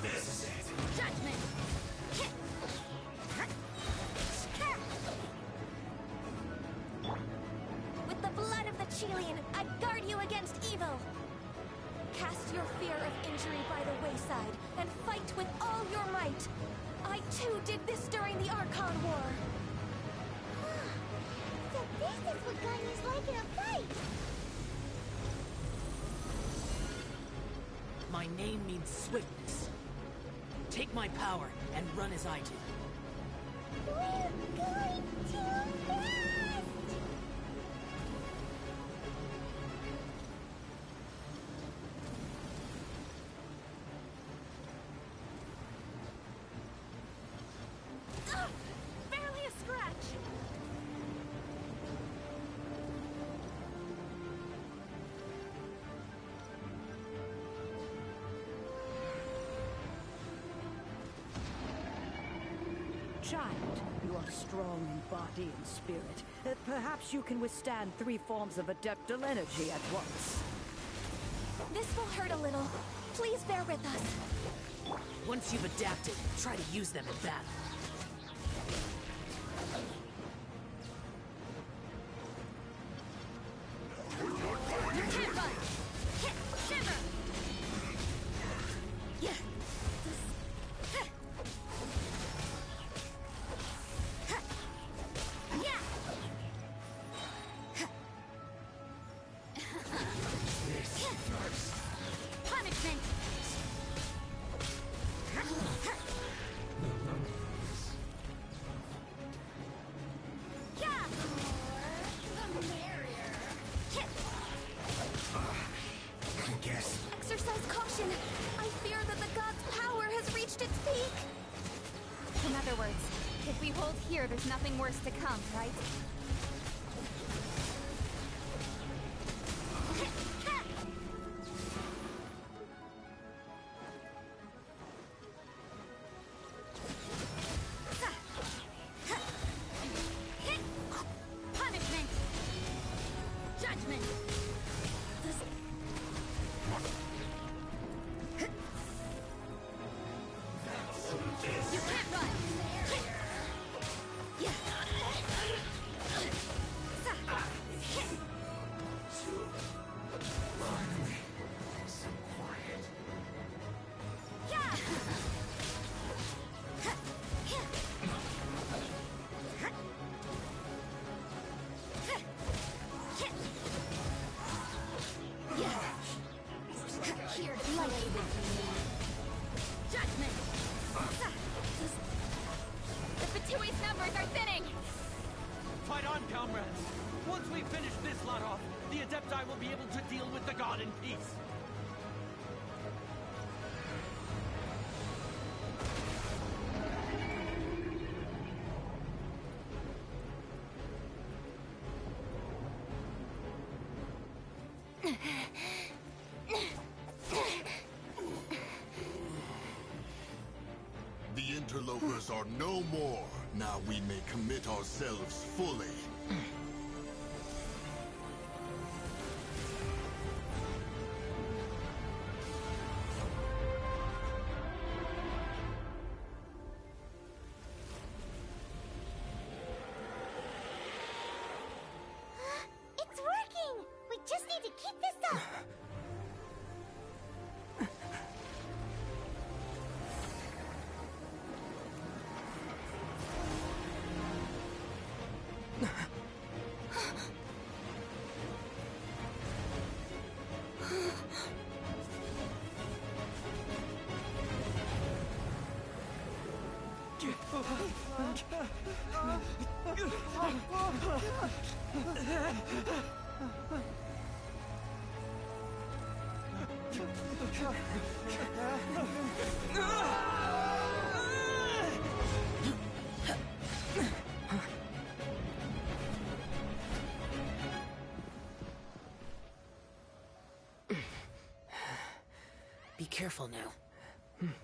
This is it. Judgment! With the blood of the Chilean, I guard you against evil. Cast your fear of injury by the wayside and fight with all your might. I too did this during the Archon War. So this is what Ganya's like in a fight! My name means swiftness. Take my power and run as I do. We're going too fast! Barely a scratch! Child, you are strong in body and spirit. Perhaps you can withstand 3 forms of adeptal energy at once. This will hurt a little. Please bear with us. Once you've adapted, try to use them in battle. Can't run! Shiver! Yeah! Yeah! Punishment! destruction. I fear that the god's power has reached its peak. In other words, if we hold here, there's nothing worse to come, right? Punishment! Judgment! You can't run! Finally, so quiet. Here to play with me. Judgment! The Fatui's numbers are thinning! Fight on, comrades! Once we finish this lot off, the Adepti will be able to deal with the god in peace. The interlopers are no more. Now we may commit ourselves fully. It's working! We just need to keep this up! Be careful now.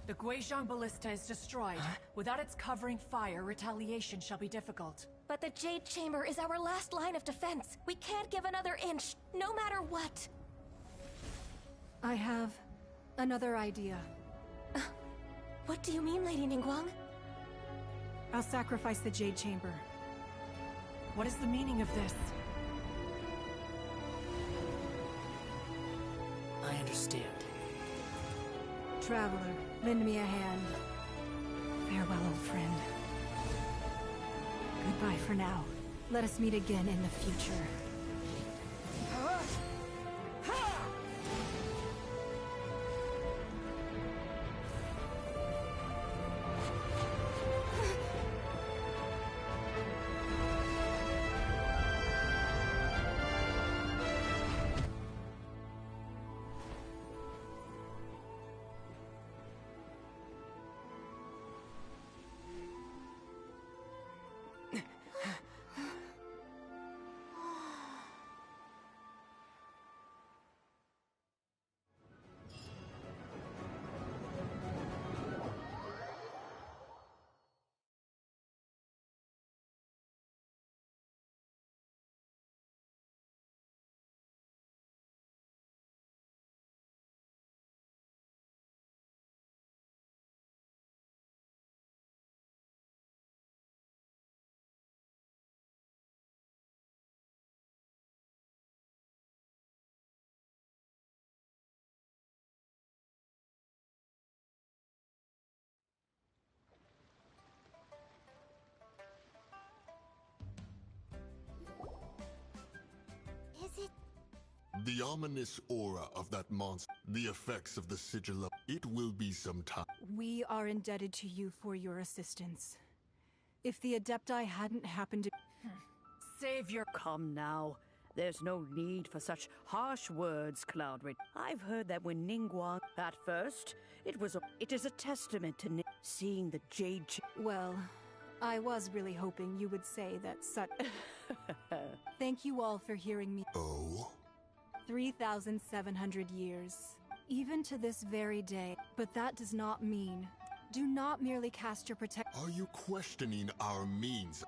The Guizhong Ballista is destroyed. Without its covering fire, retaliation shall be difficult. But the Jade Chamber is our last line of defense. We can't give another inch, no matter what. I have another idea. What do you mean, Lady Ningguang? I'll sacrifice the Jade Chamber. What is the meaning of this? I understand. Traveler, lend me a hand. Farewell, old friend. Goodbye for now. Let us meet again in the future. Is it? The ominous aura of that monster, the effects of the sigil, it will be some time. We are indebted to you for your assistance. If the Adepti hadn't happened to... Save your... Come now. There's no need for such harsh words, Cloudred. I've heard that when Ningguang... At first, it is a testament to seeing the Jade... Well, I was really hoping you would say that such... Thank you all for hearing me. Oh? 3,700 years. Even to this very day. But that does not mean... Do not merely cast your protect... Are you questioning our means?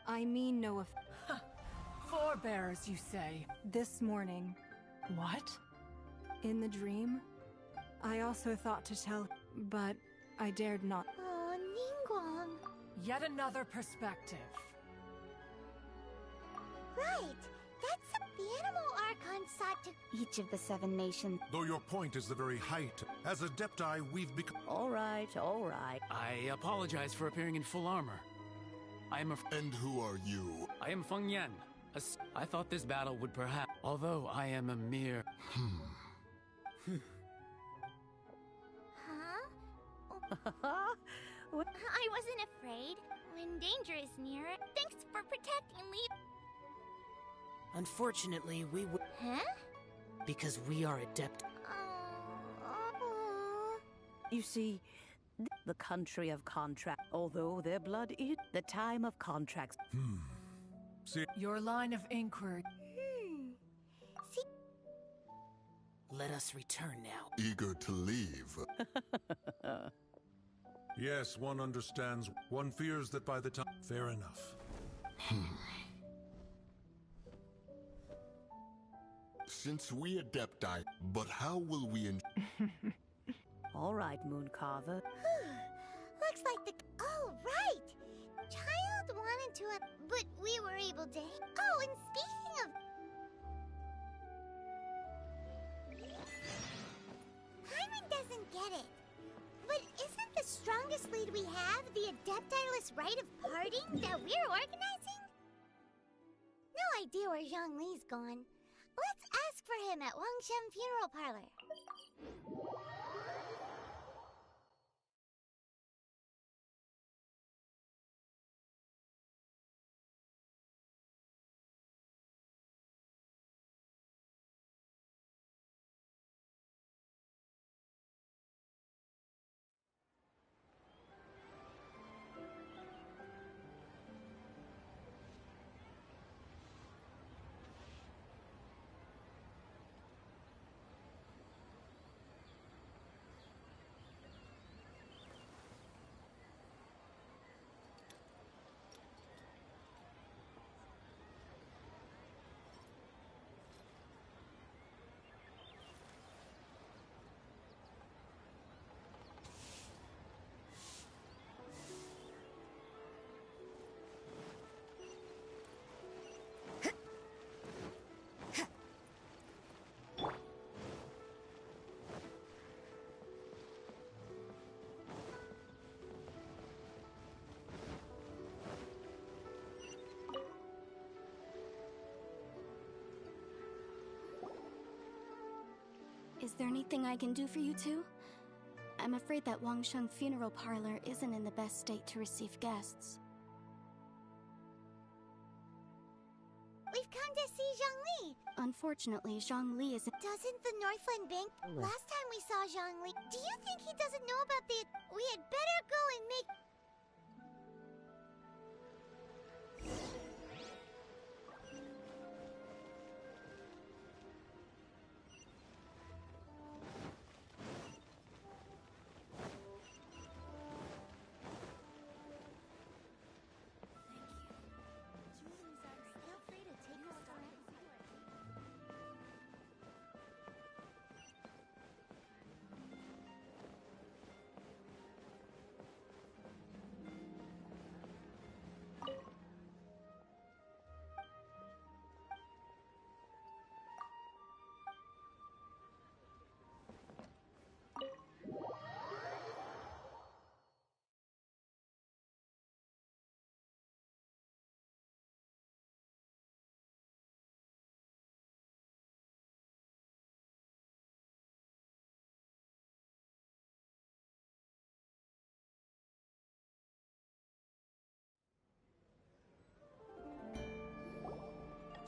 I mean no Forebears, you say? This morning. What? In the dream, I also thought to tell, but I dared not. Oh, Ningguang. Yet another perspective. Right. That's the animal Archon sought to... Each of the 7 nations. Though your point is the very height, as Adepti, we've become... All right, all right. I apologize for appearing in full armor. I am And who are you? I am Feng Yan. I thought this battle would perhaps... Although I am a mere... Huh? I wasn't afraid. When danger is near, thanks for protecting me. Unfortunately, we would... Huh? Because we are adept. You see, the country of contract, although their blood is the time of contracts. See... Your line of inquiry. See... Let us return now. Eager to leave. Yes, one understands. One fears that by the time... Fair enough. Since we Adepti, but how will we All right, Mooncarver. Looks like the... Oh, right! Child wanted to... But we were able to... Oh, and speaking of... Paimon doesn't get it. But isn't the strongest lead we have the Adeptiless rite of parting that we're organizing? No idea where Zhongli's gone. Let's ask for him at Wangshan Funeral Parlor. Is there anything I can do for you two? I'm afraid that Wangsheng Funeral Parlor isn't in the best state to receive guests. We've come to see Zhongli. Unfortunately, Zhongli isn't... Doesn't the Northland Bank... Last time we saw Zhongli... Do you think he doesn't know about the... We had better go and make...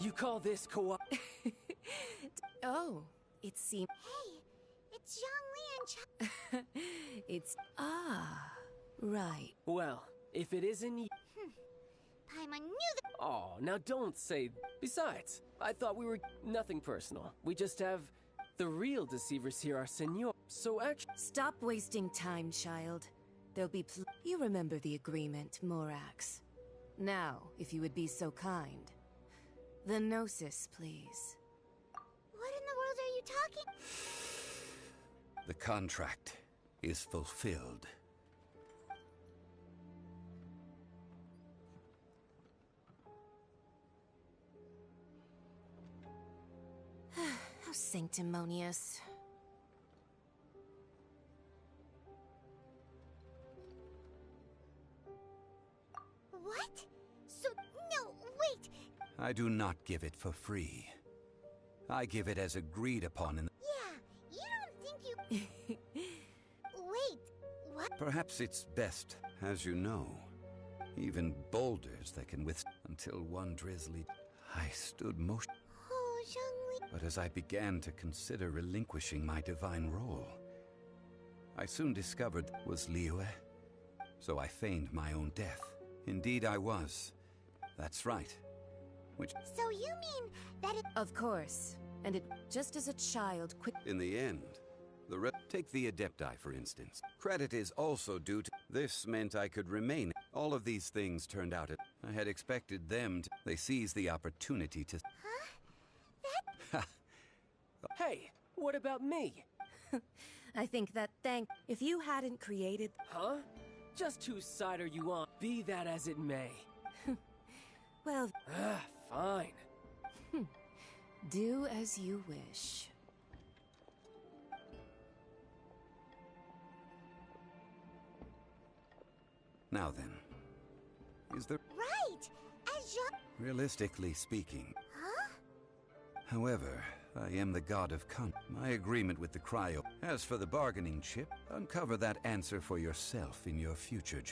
You call this co-op? Oh, it seems... Hey, it's Zhongli and It's... Ah, right. Well, if it isn't you... Paimon knew that. Oh, now don't say... Besides, I thought we were... Nothing personal. We just have... The real deceivers here are Senor. So actually... Stop wasting time, child. There'll be You remember the agreement, Morax. Now, if you would be so kind. The Gnosis, please. What in the world are you talking? The contract is fulfilled. How sanctimonious. What? So, no, wait! I do not give it for free. I give it as agreed upon in... Yeah, you don't think you... Wait, what? Perhaps it's best, as you know. Even boulders that can withstand... Until one drizzly... I stood motion... Oh, Zhongli... But as I began to consider relinquishing my divine role, I soon discovered was Liyue. So I feigned my own death. Indeed I was. That's right. Which... So you mean that it... Of course. And it... Just as a child quick... In the end, take the Adepti, for instance. Credit is also due to... This meant I could remain. All of these things turned out... I had expected them to... They seized the opportunity to... Huh? Hey, what about me? I think that If you hadn't created... Huh? Just whose side are you on? Be that as it may. Well... Fine. Do as you wish. Now then, is there... Right! As Jean... Realistically speaking... Huh? However, I am the god of my agreement with the cryo. As for the bargaining chip, uncover that answer for yourself in your future.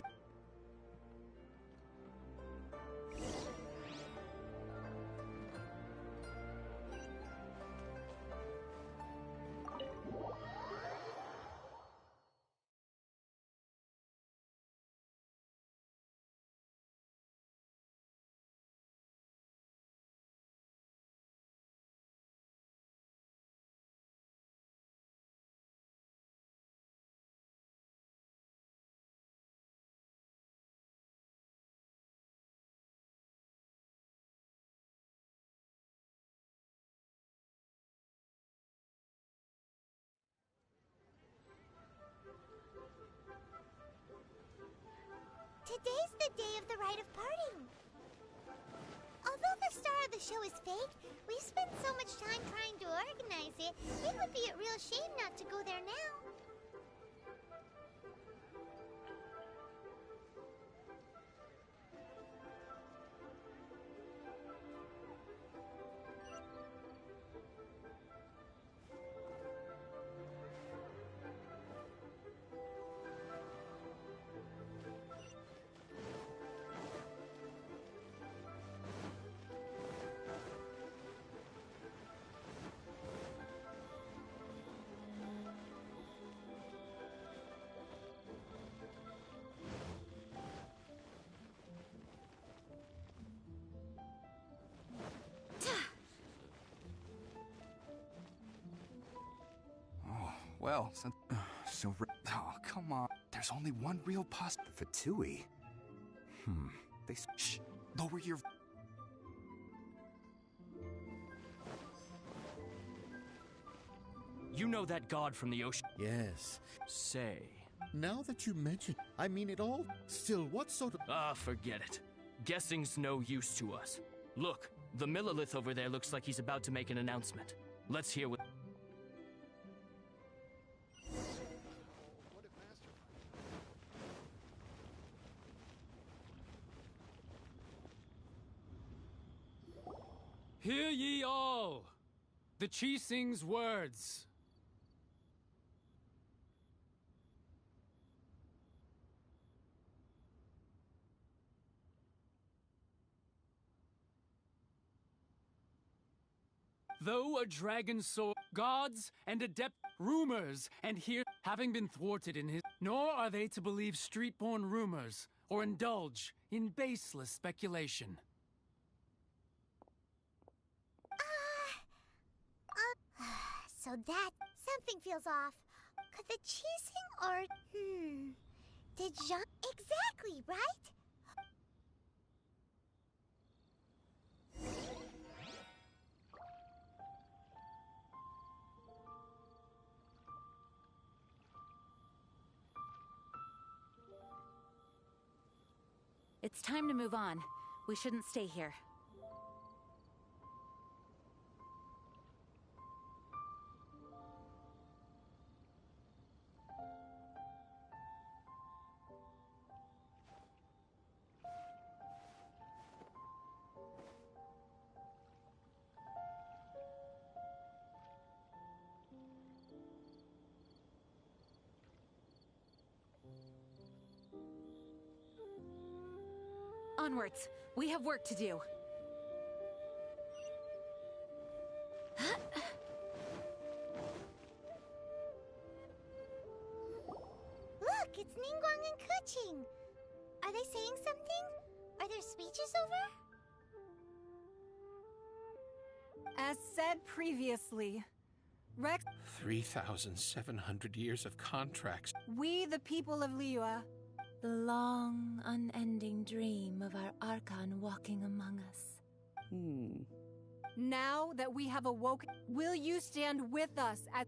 Today's the day of the rite of parting. Although the star of the show is fake, we've spent so much time trying to organize it, it would be a real shame not to go there now. Well, oh, come on. There's only one real Fatui. Shh. Lower your... You know that god from the ocean? Yes. Say. Now that you mention, I mean it all. Still, what sort of... Ah, forget it. Guessing's no use to us. Look, the Millilith over there looks like he's about to make an announcement. Let's hear what... Hear ye all! The Chi sings words. Though a dragon soul, gods and adept rumors, and here having been thwarted in his, nor are they to believe street-born rumors or indulge in baseless speculation. So that something feels off. Could the cheesing or did Jean exactly right? It's time to move on. We shouldn't stay here. Onwards. We have work to do. Look, it's Ningguang and Kuching. Are they saying something? Are their speeches over? As said previously, Rex, 3,700 years of contracts. we the people of Liyue, The long, unending dream of our Archon walking among us. now that we have awoken, will you stand with us at...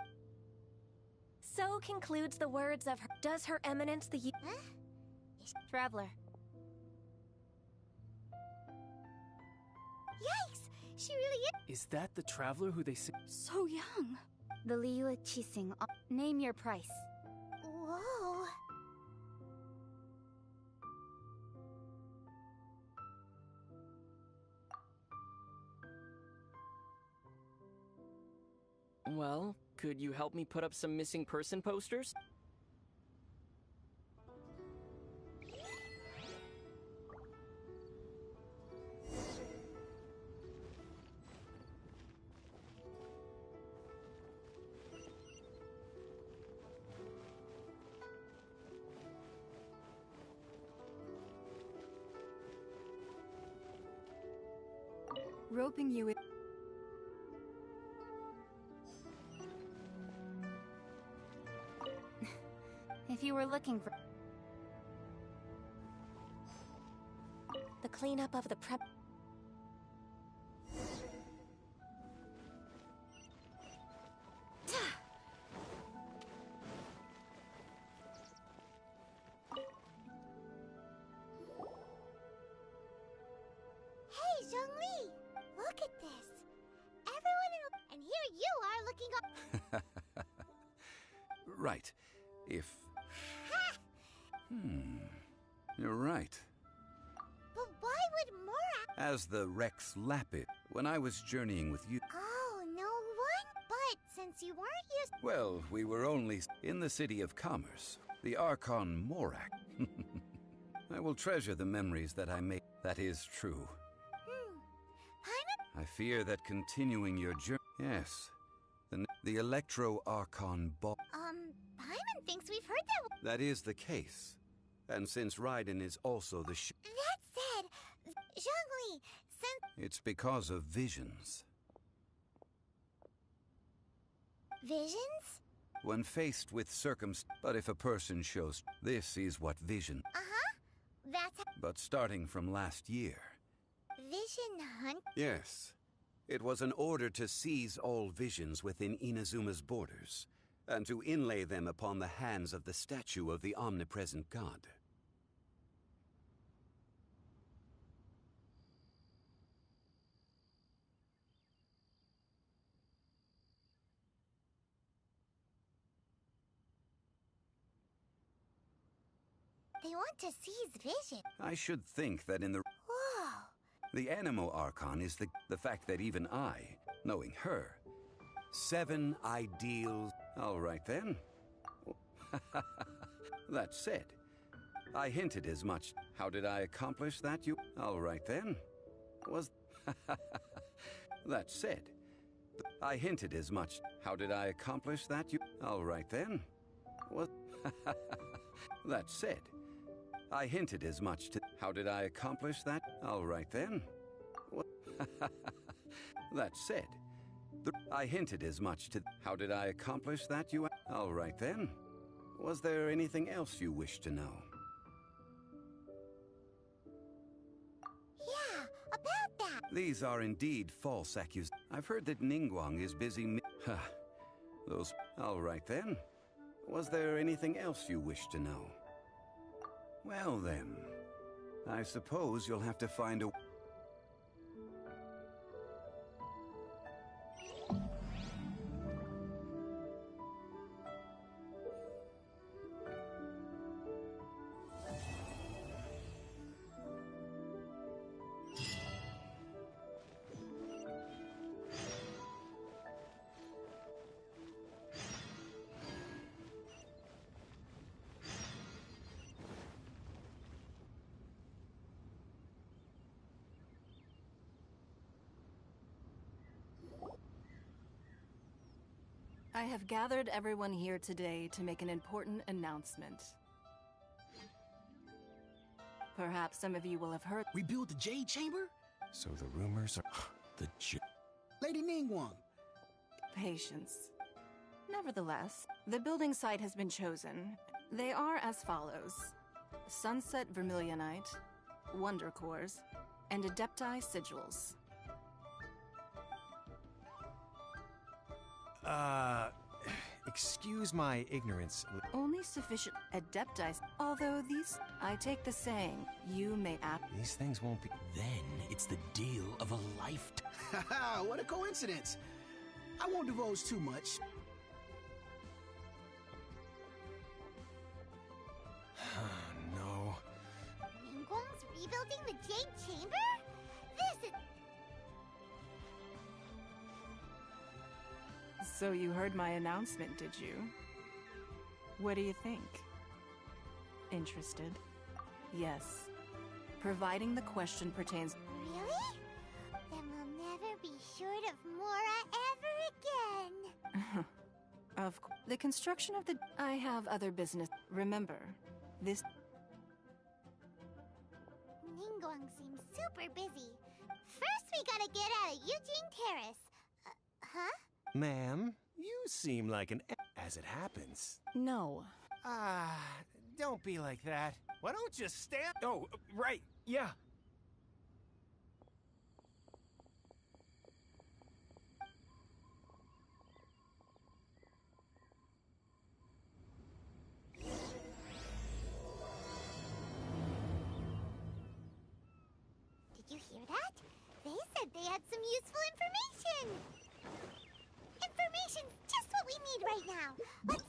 So concludes the words of her. Does Her Eminence the Traveler. Yikes! She really is. Is that the traveler who they say? So young. The Liyue Qixing. Name your price. Whoa. Well, could you help me put up some missing person posters? roping you in... If you were looking for... the cleanup of the prep? Hey, Zhongli! Look at this. Everyone in... And here you are looking up... Right. If... You're right. But why would Mora... As the Rex Lapid, when I was journeying with you... Oh, no one? But since you weren't used... Well, we were only in the city of commerce, the Archon Morak. I will treasure the memories that I made. That is true. Paimon? I fear that continuing your journey... Yes. The Electro-Archon Ball... Paimon thinks we've heard that... That is the case. And since Raiden is also the That said, Zhongli, since... It's because of visions. Visions? When faced with But if a person shows... This is what vision... Uh-huh. That's... But starting from last year... Vision hunt? Yes. It was an order to seize all visions within Inazuma's borders, and to inlay them upon the hands of the statue of the omnipresent god. They want to seize vision. I should think that in the... Whoa. The Animo Archon is the fact that even I, knowing her... 7 ideals... All right then. That said, I hinted as much. How did I accomplish that, you... All right then. Was... That said, I hinted as much. How did I accomplish that? All right then. What? That said, I hinted as much to... How did I accomplish that? All right then. What? That said, I hinted as much to... How did I accomplish that? All right then. Was there anything else you wish to know? Yeah, about that. These are indeed false accusations. I've heard that Ningguang is busy those... All right then. Was there anything else you wish to know? Well then, I suppose you'll have to find a... I have gathered everyone here today to make an important announcement. Perhaps some of you will have heard— We built the Jade Chamber? So the rumors are the Lady Ningguang. Patience. Nevertheless, the building site has been chosen. They are as follows: Sunset Vermilionite, Wonder Cores, and Adepti Sigils. Excuse my ignorance. Only sufficient Adepti, although these... I take the saying, you may act... These things won't be... Then it's the deal of a lifetime. Haha, what a coincidence. I won't divulge too much. No. Ningguang's rebuilding the Jade Chamber? This is... So you heard my announcement, did you? What do you think? Interested? Yes. Providing the question pertains... Really? Then we'll never be short of Mora ever again. Of course. The construction of the... I have other business. Remember, this... Ningguang seems super busy. First we gotta get out of Eugene Terrace. Huh? Ma'am, you seem like an as it happens. No. Don't be like that. Why don't you stand? Oh, right, yeah. Did you hear that? They said they had some useful information. Information's just what we need right now. Let's...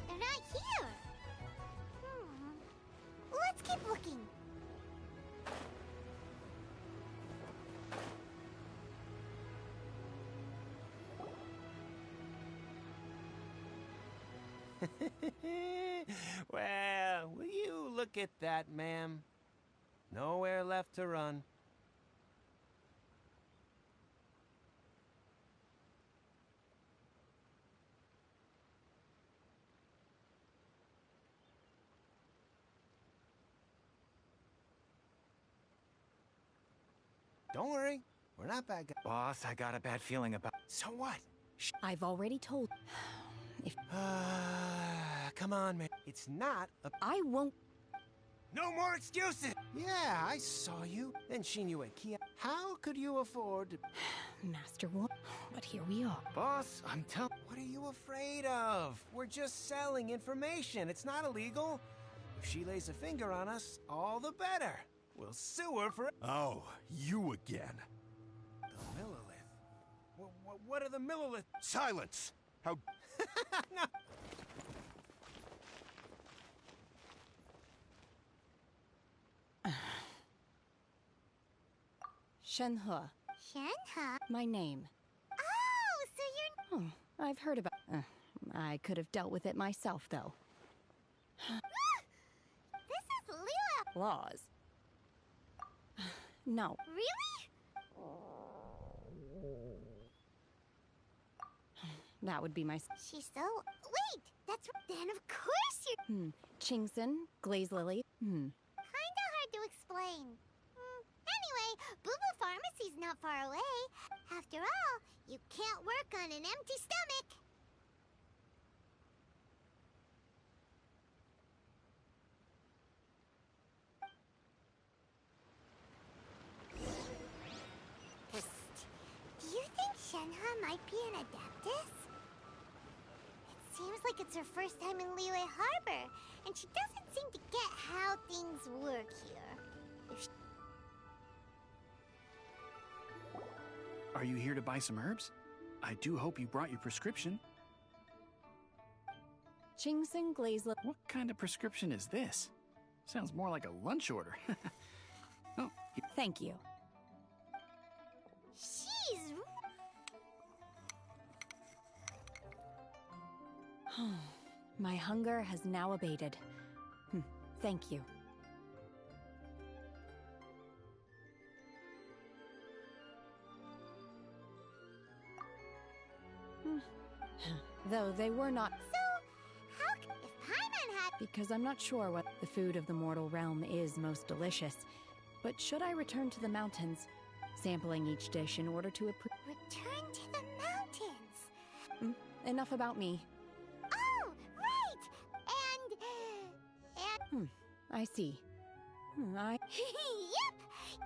They're not here. Let's keep looking. Well, will you look at that, ma'am? Nowhere left to run. Don't worry, we're not bad guys. Boss, I got a bad feeling about... So what? I've already told... If... Come on, man. It's not a... I won't... No more excuses! Yeah, I saw you. And Shinue Kia. How could you afford to... Master Wolf, but here we are. Boss, I'm telling... What are you afraid of? We're just selling information. It's not illegal. If she lays a finger on us, all the better. We'll sue her for... Oh, you again. The Millilith. What are the Millilith? Silence! How... No. Shenhe. Shenhe? My name. Oh, so you're... Oh, I've heard about... I could have dealt with it myself, though. This is Lila. Laws. No. Really? That would be my... She's so... Wait! That's... Then of course you're... Chingson, Glaze Lily. Kinda hard to explain. Anyway, Boo Boo Pharmacy's not far away. After all, you can't work on an empty stomach. Do you think Shenhe might be an Adeptus? It seems like it's her first time in Liyue Harbor, and she doesn't seem to get how things work here. If Are you here to buy some herbs? I do hope you brought your prescription. Chingson, Glaze Lily. What kind of prescription is this? Sounds more like a lunch order. Oh, thank you. She's... My hunger has now abated. Thank you. Though they were not... So, how... If Paimon had... Because I'm not sure what the food of the mortal realm is most delicious. But should I return to the mountains, sampling each dish in order to Return to the mountains? Enough about me. Oh, right! And... I see. Yep!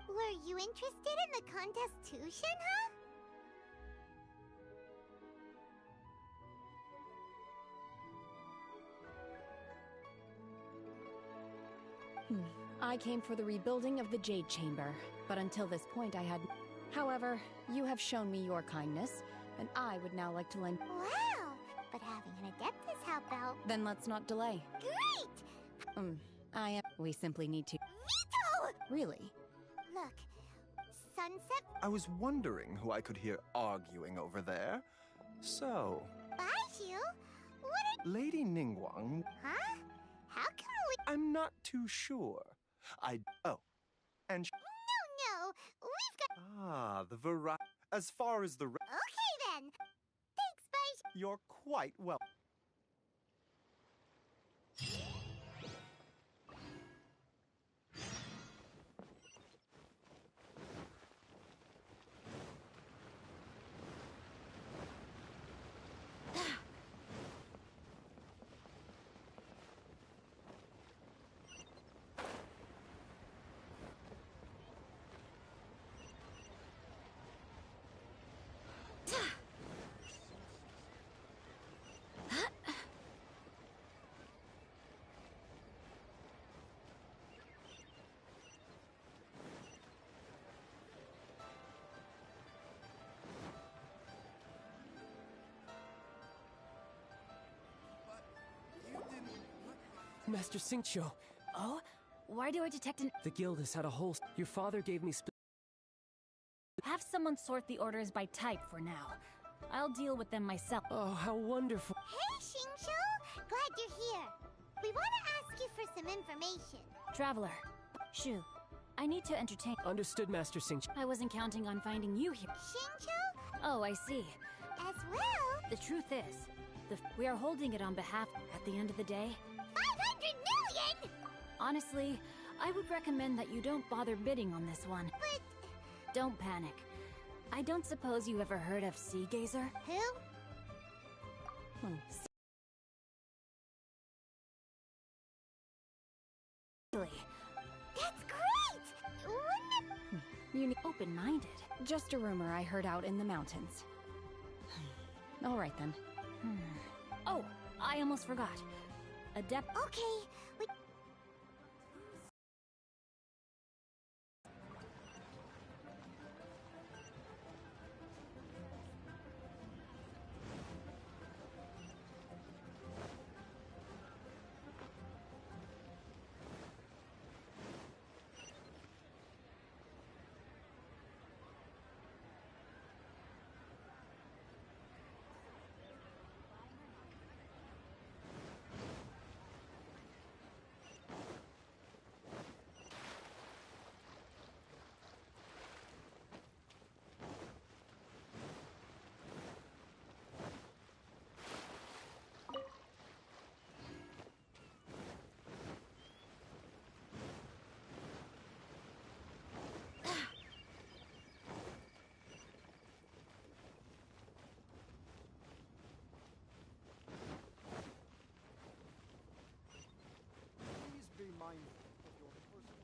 Were you interested in the contest too, Shenhe? I came for the rebuilding of the Jade Chamber, but until this point I had... However, you have shown me your kindness, and I would now like to lend... Wow! But having an Adeptus help out... Then let's not delay. Great! We simply need to... Veto! Really? Look, Sunset... I was wondering who I could hear arguing over there. So... Baizhu? What did... Lady Ningguang... Huh? How come we... I'm not too sure. Oh. And... No, we've got... Ah, the variety... As far as the... Okay then. Thanks, Baizhu. You're quite well... Master Xingqiu, Oh? Why do I detect an... the guild has had a whole... Your father gave me... Have someone sort the orders by type for now. I'll deal with them myself. Oh, how wonderful. Hey, Xingqiu! Glad you're here. We want to ask you for some information. Traveler. Shu, I need to entertain... Understood, Master Xingqiu. I wasn't counting on finding you here. Xingqiu? Oh, I see. As well? The truth is, we are holding it on behalf... At the end of the day... 500 million! Honestly, I would recommend that you don't bother bidding on this one. But... Don't panic. I don't suppose you ever heard of Sea Gazer? Who? Really? open-minded. Just a rumor I heard out in the mountains. All right, then. Oh, I almost forgot. Adept... Okay, we... Be mindful of your personal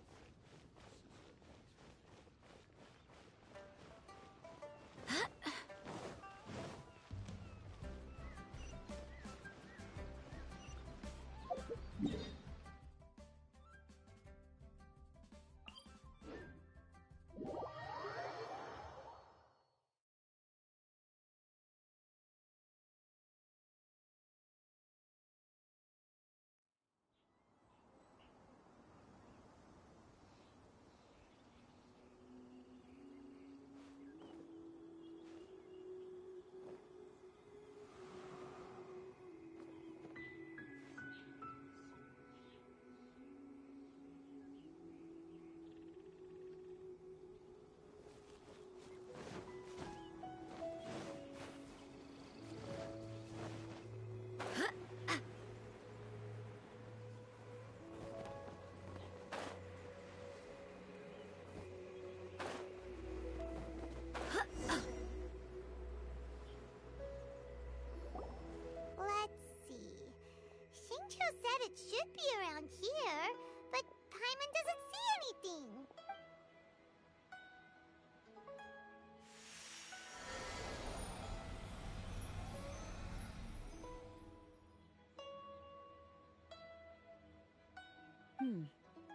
said it should be around here, but Paimon doesn't see anything.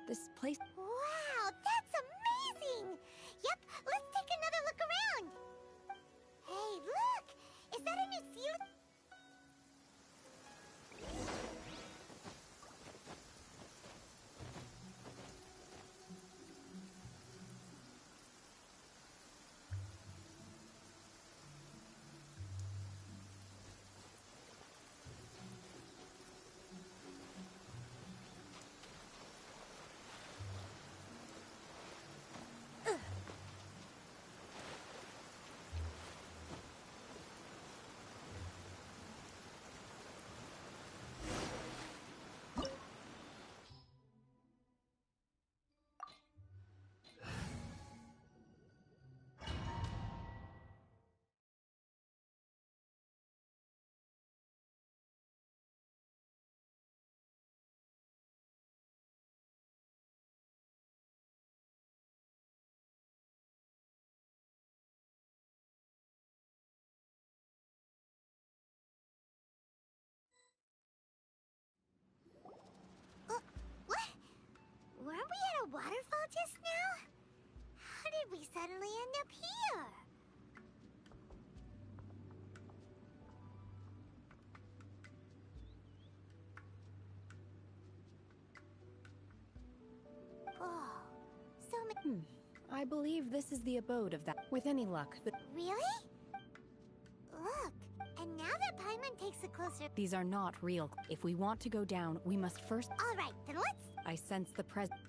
This place... Wow, that's amazing! Yep, let's take another look around. Hey, look! Is that a new seal? Weren't we at a waterfall just now? How did we suddenly end up here? Oh, so many... I believe this is the abode of that. With any luck, Really? Look, and now that Paimon takes a closer... these are not real. If we want to go down, we must first... All right, then let's... I sense the presence...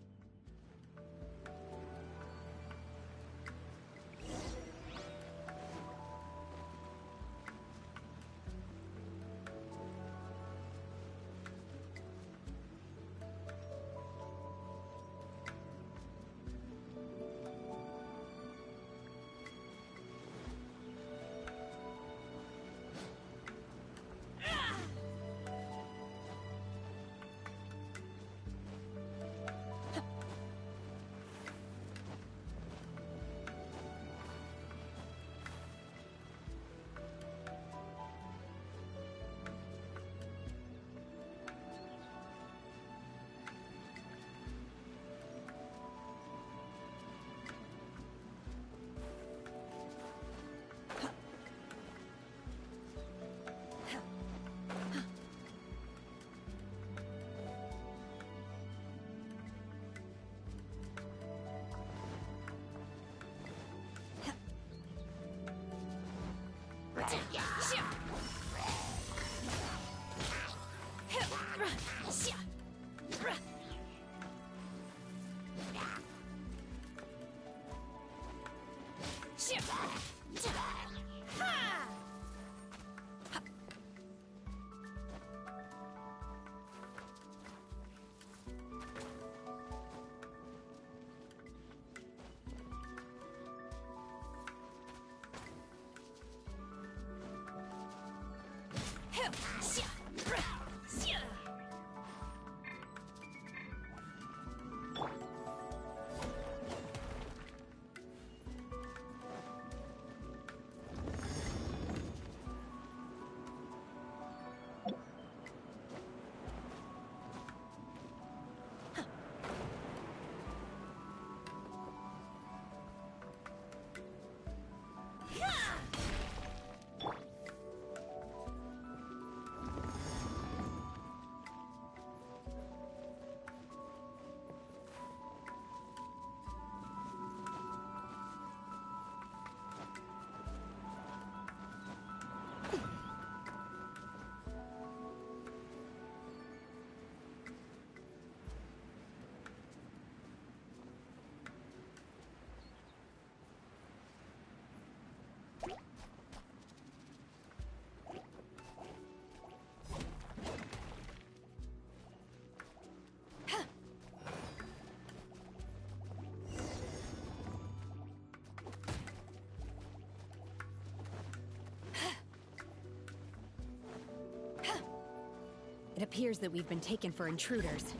It appears that we've been taken for intruders.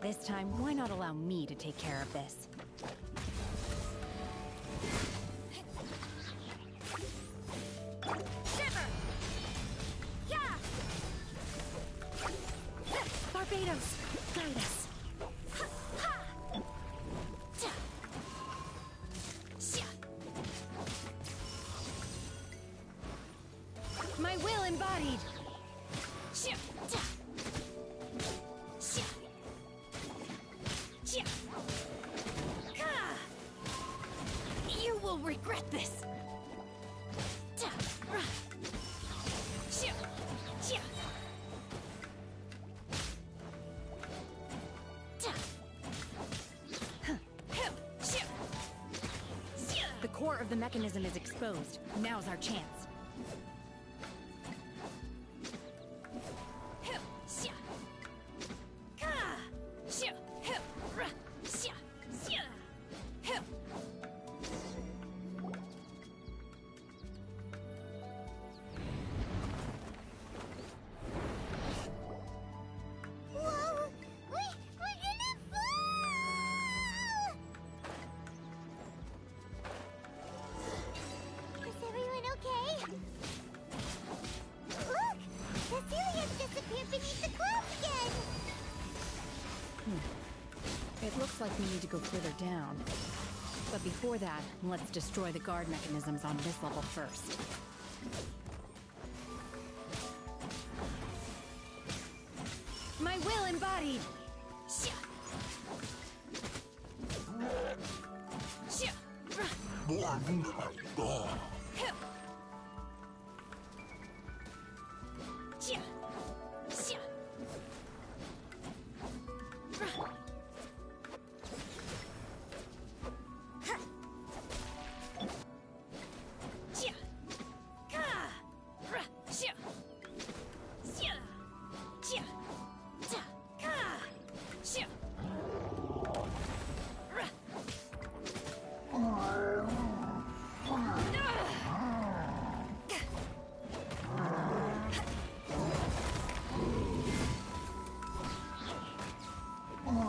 This time, why not allow me to take care of this? Shiver! Yeah! Barbados, guide us. My will embodied! You will regret this! The core of the mechanism is exposed. Now's our chance. It looks like we need to go further down. But before that, let's destroy the guard mechanisms on this level first. My will embodied!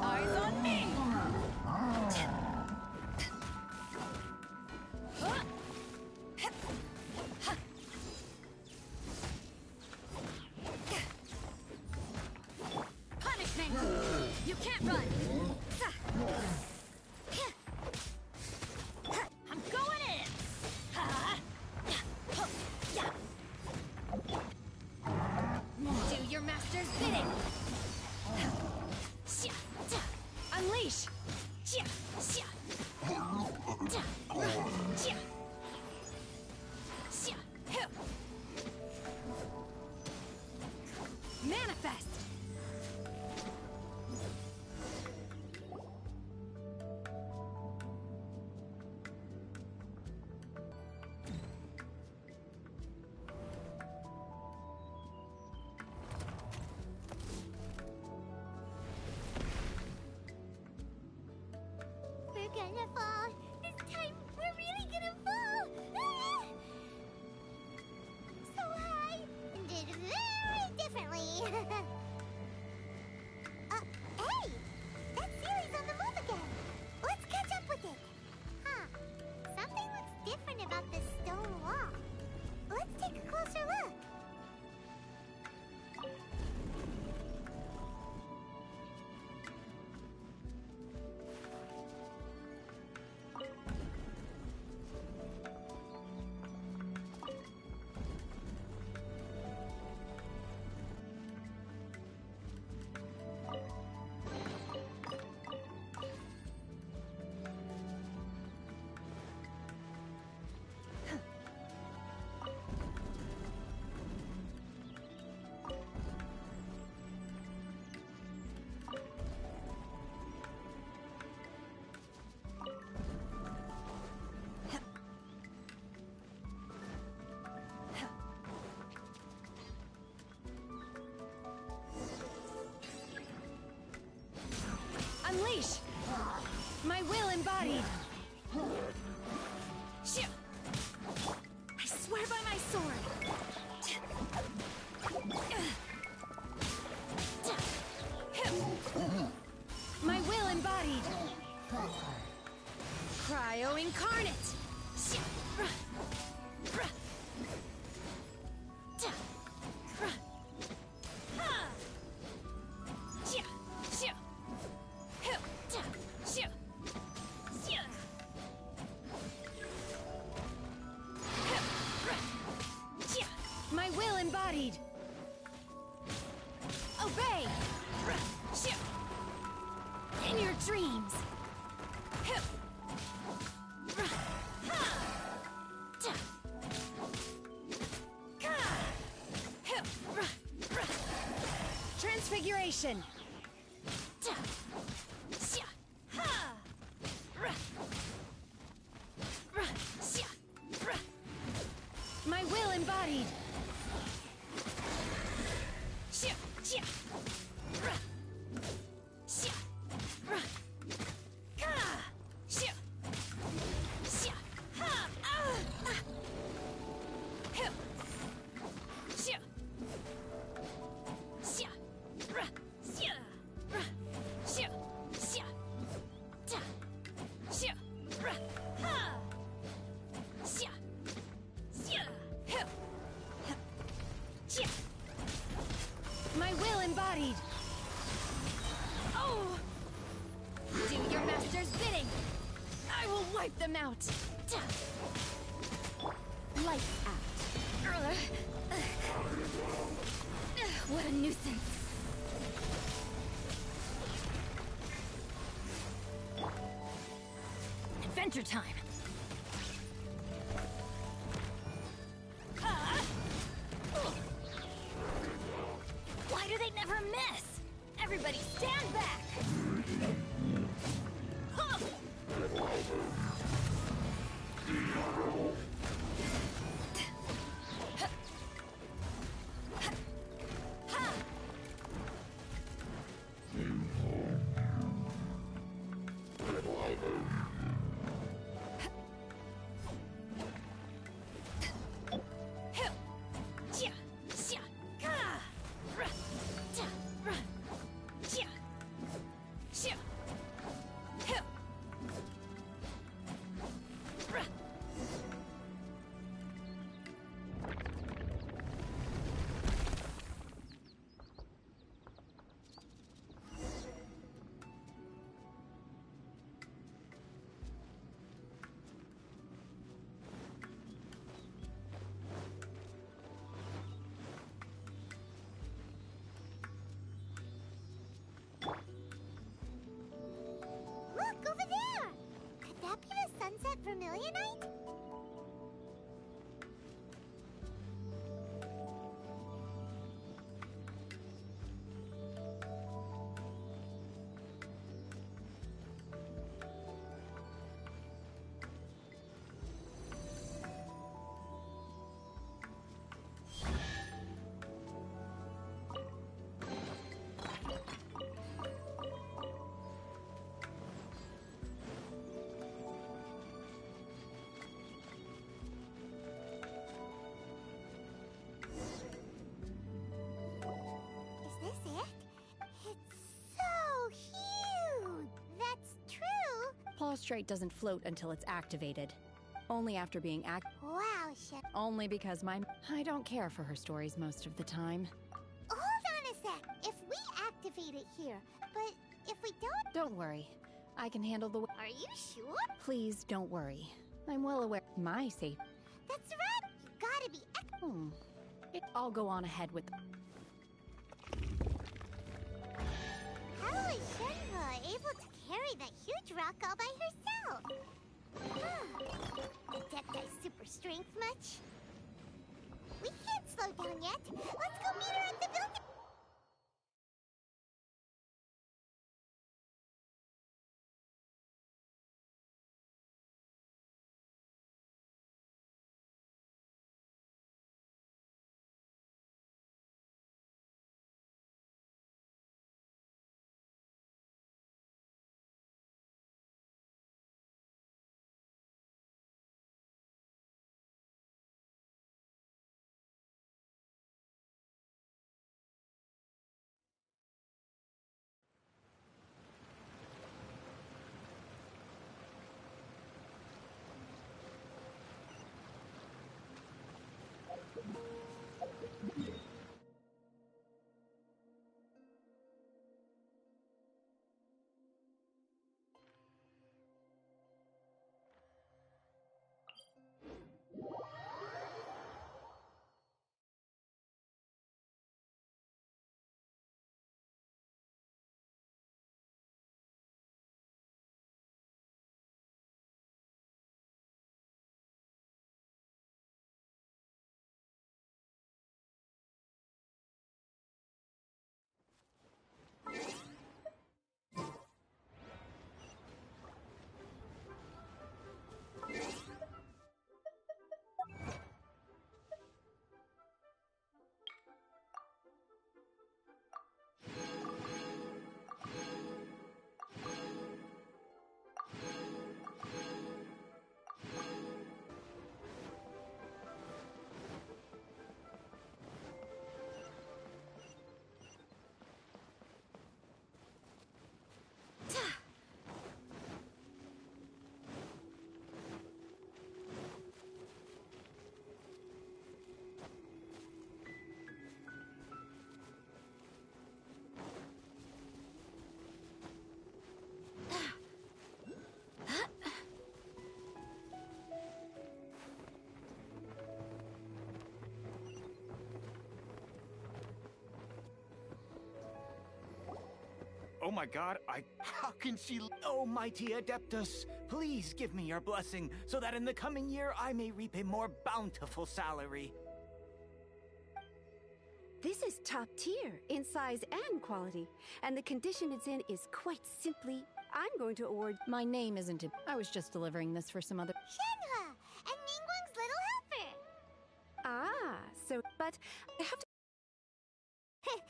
Eyes on me! Punishment! You can't run! I'm going in! Do your master's bidding! Unleash! Manifest! embodied! I swear by my sword! My will embodied! Cryo incarnate! My will embodied! Obey! In your dreams! Transfiguration! My will embodied! My will embodied! Oh! Do your master's bidding! I will wipe them out! Light out. What a nuisance! Adventure time! Why do they never miss? Everybody stand back! Huh. Look, over there! Could that be the Sunset Vermilionite? Is this it? It's so huge! That's true! Paul Strait doesn't float until it's activated. Only after being Wow, Shep. Only because I don't care for her stories most of the time. Hold on a sec. If we activate it here, but if we don't... Don't worry. I can handle the... Are you sure? Please don't worry. I'm well aware my safe. That's right! You gotta be... I'll go on ahead with... How is Shenhua able to carry that huge rock all by herself? Adepti's super strength much? We can't slow down yet. Let's go meet her at the building. Oh my god, How can she... Oh, mighty Adeptus, please give me your blessing, so that in the coming year I may reap a more bountiful salary. This is top tier in size and quality, and the condition it's in is quite simply... I'm going to award... My name isn't it. I was just delivering this for some other... Shenhe, and Ningguang's little helper. Ah, so... But I have to... Okay,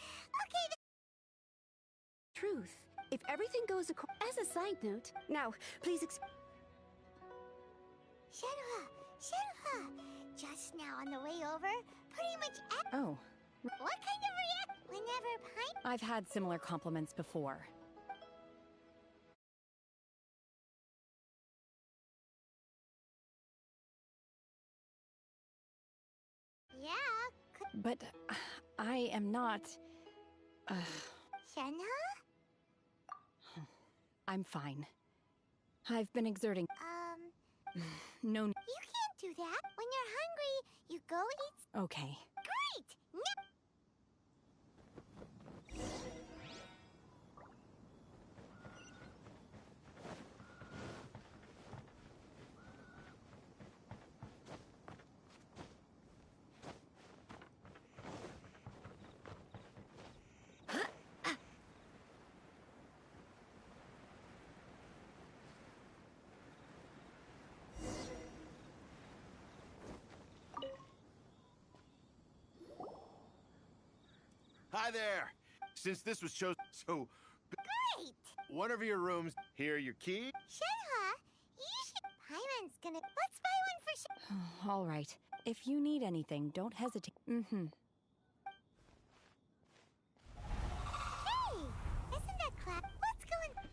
Truth. If everything goes according... As a side note, now, please Shenhe, just now on the way over, pretty much Oh. What kind of react whenever Paimon... I've had similar compliments before. Yeah, But I am not... Shenhe? I'm fine. I've been exerting... No... You can't do that. When you're hungry, you go eat... Okay. Great! Hi there. Since this was chosen, so Great! one of your rooms. Here, your key. Shenhe, you should... Paimon's gonna... Let's buy one for Shenhe. All right. If you need anything, don't hesitate. Mm-hmm. Hey! Isn't that clap? Let's go and...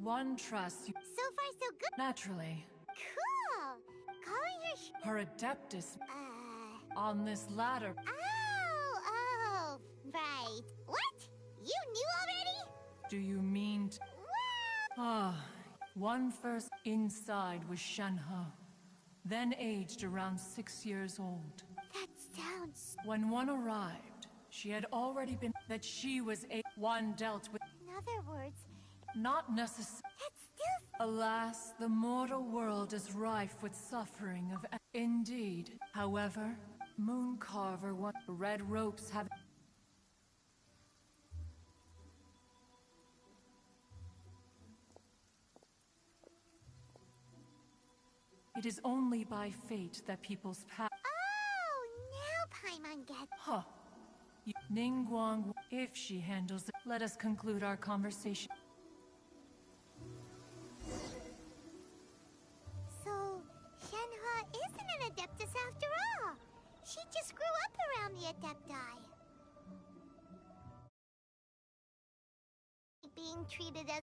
One trusts you. So far, so good. Naturally. Cool! Calling her Her Adeptus. On this ladder. Oh, right. What? You knew already? Do you mean t- one first inside was Shenhe. Then aged around 6 years old. That sounds... When one arrived, she had already been... That she was one dealt with... In other words... Not necessarily. That's still... Alas, the mortal world is rife with suffering of... Indeed. However, Mooncarver want red ropes have... It is only by fate that people's path... Oh, now Paimon gets... Huh. Ningguang, if she handles it, let us conclude our conversation. So, Shenhe isn't an Adeptus after all. She just grew up around the Adepti. Being treated as